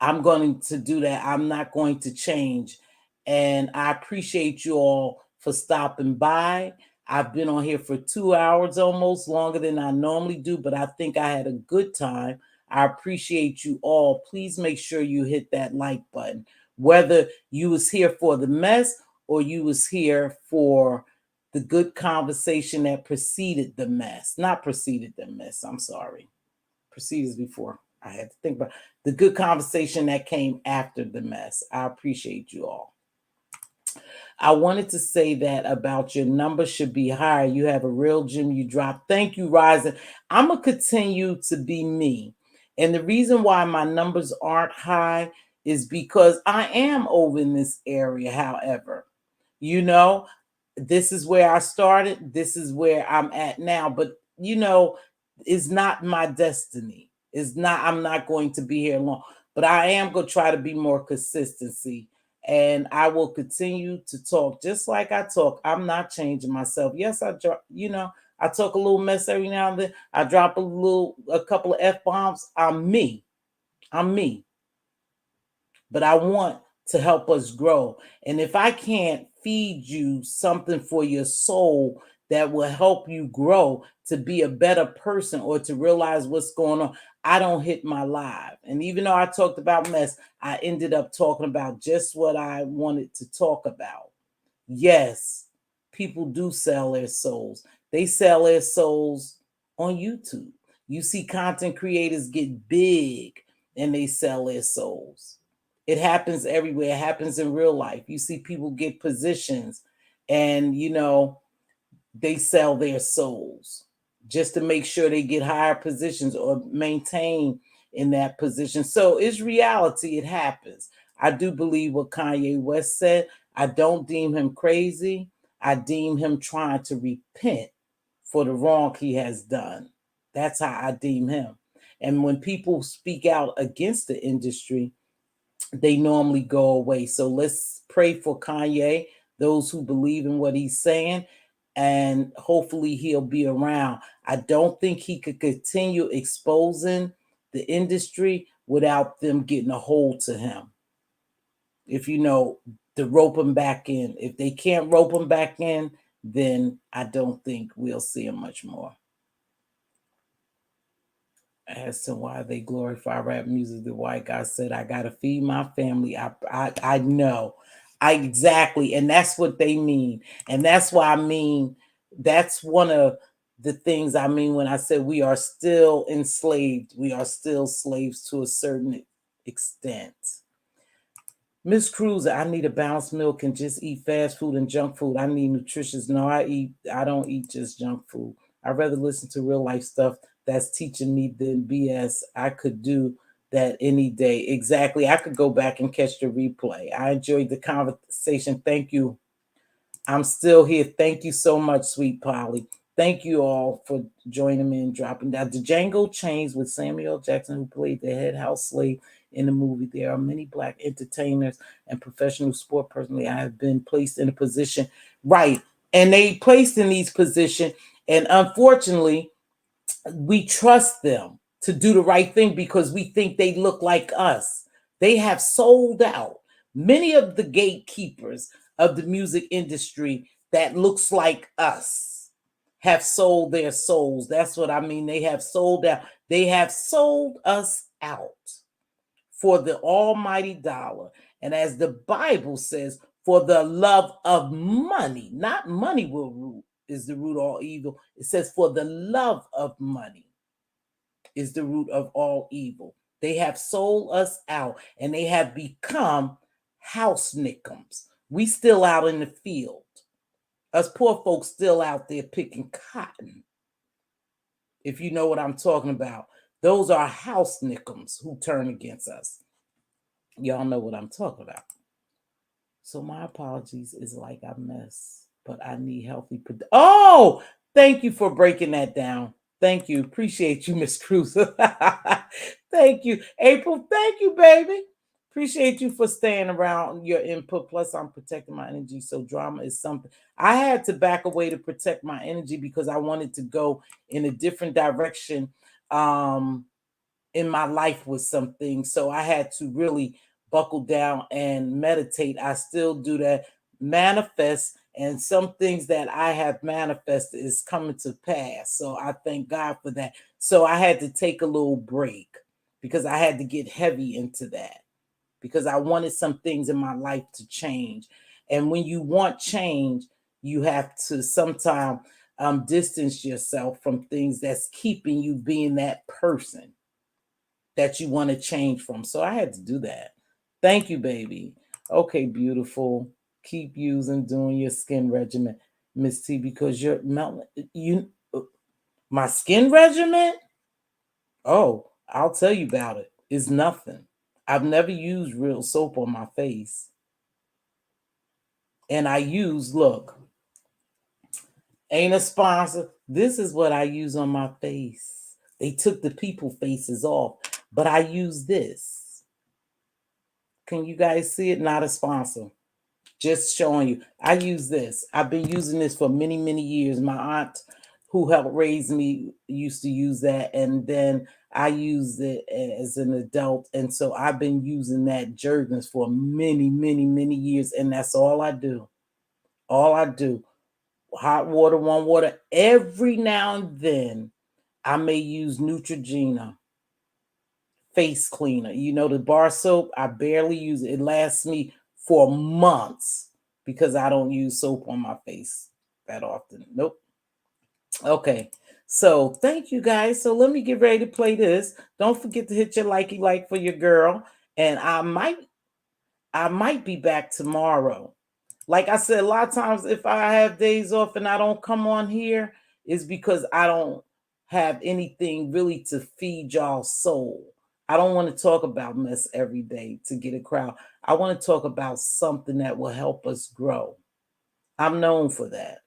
I'm going to do that. I'm not going to change. And I appreciate you all for stopping by. I've been on here for 2 hours almost, longer than I normally do, but I think I had a good time. I appreciate you all. Please make sure you hit that like button, whether you was here for the mess or you was here for the good conversation that preceded the mess. Not preceded the mess, I'm sorry. Preceded before. I had to think about the good conversation that came after the mess. I appreciate you all. I wanted to say that about your number should be higher. You have a real gem you drop. Thank you, Rising. I'm going to continue to be me. And the reason why my numbers aren't high is because I am over in this area. However, this is where I started. This is where I'm at now. But, it's not my destiny. I'm not going to be here long. But I am going to try to be more consistency. And I will continue to talk just like I talk. I'm not changing myself. Yes, I talk a little mess every now and then. I drop a couple of F-bombs. I'm me. But I want to help us grow. And if I can't feed you something for your soul that will help you grow to be a better person or to realize what's going on, I don't hit my live. And even though I talked about mess, I ended up talking about just what I wanted to talk about. Yes, people do sell their souls. They sell their souls on YouTube. You see content creators get big and they sell their souls. It happens everywhere. It happens in real life. You see people get positions and, they sell their souls just to make sure they get higher positions or maintain in that position. So it's reality. It happens. I do believe what Kanye West said. I don't deem him crazy. I deem him trying to repent for the wrong he has done. That's how I deem him. And when people speak out against the industry, they normally go away. So let's pray for Kanye, those who believe in what he's saying, and hopefully he'll be around. I don't think he could continue exposing the industry without them getting a hold to him. If you know, to rope him back in. If they can't rope him back in, then I don't think we'll see him much more. As to why they glorify rap music, the white guy said, I gotta feed my family. I know. Exactly. And that's what they mean. And that's why I mean, that's one of the things I mean when I said we are still enslaved. We are still slaves to a certain extent. Miss Cruiser, I need a balanced meal, can just eat fast food and junk food. I need nutritious. No, I don't eat just junk food. I'd rather listen to real life stuff that's teaching me than BS. I could do that any day. Exactly. I could go back and catch the replay. I enjoyed the conversation. Thank you. I'm still here. Thank you so much, sweet Polly. Thank you all for joining me and dropping down. The Django Chains with Samuel Jackson, who played the head house slave in the movie. There are many Black entertainers and professional sport. Personally, I have been placed in a position, right? And they placed in these positions, and unfortunately, we trust them to do the right thing because we think they look like us. They have sold out. Many of the gatekeepers of the music industry that looks like us have sold their souls. That's what I mean. They have sold out. They have sold us out for the almighty dollar. And as the Bible says, for the love of money, not money is the root of all evil. It says for the love of money is the root of all evil. They have sold us out and they have become house nickums. We still out in the field. Us poor folks still out there picking cotton. If you know what I'm talking about. Those are house nickums who turn against us. Y'all know what I'm talking about. So my apologies is like I mess, but I need healthy. Oh, thank you for breaking that down. Thank you. Appreciate you, Miss Cruz. Thank you. April, thank you, baby. Appreciate you for staying around your input. Plus, I'm protecting my energy. So drama is something. I had to back away to protect my energy because I wanted to go in a different direction in my life with some things. So I had to really buckle down and meditate. I still do that. Manifest, and some things that I have manifested is coming to pass. So I thank God for that. So I had to take a little break because I had to get heavy into that because I wanted some things in my life to change. And when you want change, you have to sometimes distance yourself from things that's keeping you being that person that you want to change from. So I had to do that. Thank you, baby. Okay, beautiful. Keep using, doing your skin regimen, Miss T, because you're my skin regimen. Oh, I'll tell you about it. It's nothing. I've never used real soap on my face. And I use, look, ain't a sponsor. This is what I use on my face. They took the people faces off, but I use this. Can you guys see it? Not a sponsor. Just showing you. I use this. I've been using this for many, many years. My aunt who helped raise me used to use that. And then I used it as an adult. And so I've been using that Jergens for many, many, many years. And that's all I do. All I do. Hot water, warm water. Every now and then I may use Neutrogena face cleaner. You know, the bar soap, I barely use it. It lasts me for months because I don't use soap on my face that often. Nope. Okay. So thank you guys. So let me get ready to play this. Don't forget to hit your likey like for your girl. And I might be back tomorrow. Like I said, a lot of times if I have days off and I don't come on here, it's because I don't have anything really to feed y'all's soul. I don't want to talk about mess every day to get a crowd. I want to talk about something that will help us grow. I'm known for that.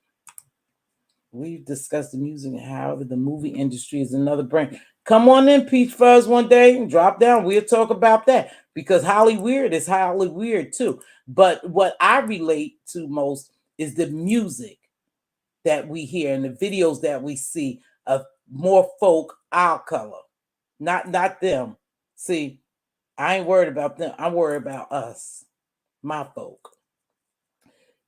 We've discussed the music. However, the movie industry is another brain. Come on in, Peach Fuzz, one day and drop down. We'll talk about that because Hollyweird is Hollyweird too. But what I relate to most is the music that we hear and the videos that we see of more folk our color, not them. See, I ain't worried about them. I'm worried about us, my folk.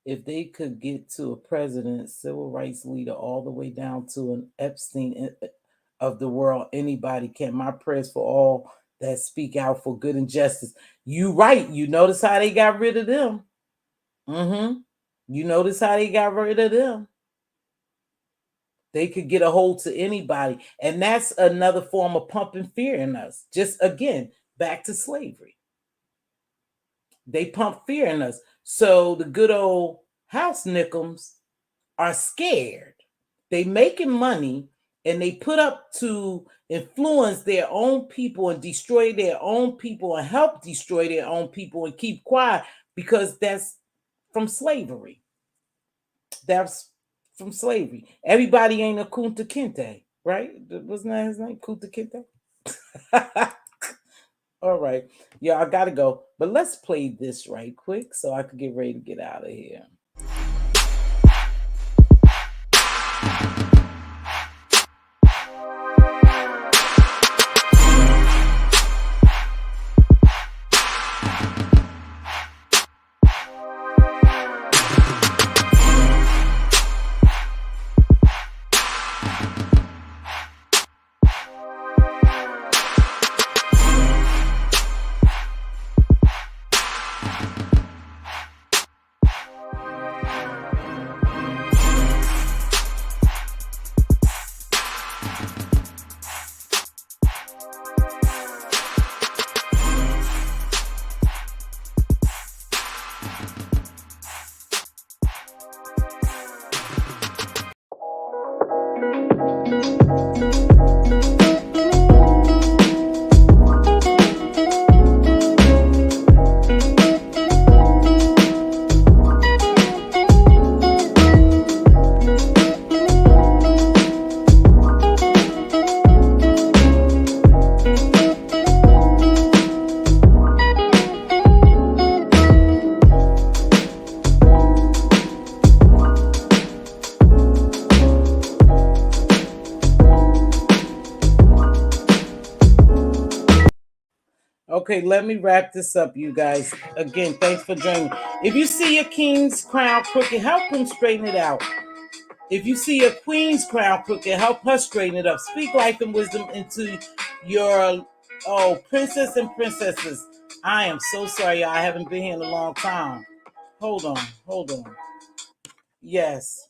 If they could get to a president, civil rights leader, all the way down to an Epstein of the world, anybody can. My prayers for all that speak out for good and justice. You right. You notice how they got rid of them. You notice how they got rid of them. They could get a hold to anybody. And that's another form of pumping fear in us. Just again, back to slavery. They pump fear in us. So the good old house nickums are scared. They making money and they put up to influence their own people and destroy their own people and help destroy their own people and keep quiet because that's from slavery. That's from slavery. Everybody ain't a Kunta Kinte, right? Wasn't that his name? Kunta Kinte? All right. Yeah, I gotta go. But let's play this right quick so I can get ready to get out of here. Okay, let me wrap this up, you guys. Again, thanks for joining. If you see your king's crown crooked, help him straighten it out. If you see your queen's crown crooked, help her straighten it up. Speak life and wisdom into your, princess and princesses. I am so sorry, I haven't been here in a long time. Hold on. Yes.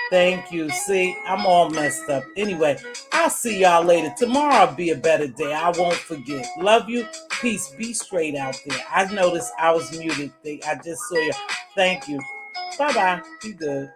Thank you. See, I'm all messed up. Anyway, I'll see y'all later. Tomorrow will be a better day. I won't forget. Love you. Peace. Be straight out there. I noticed I was muted. I just saw you. Thank you. Bye-bye. Be good.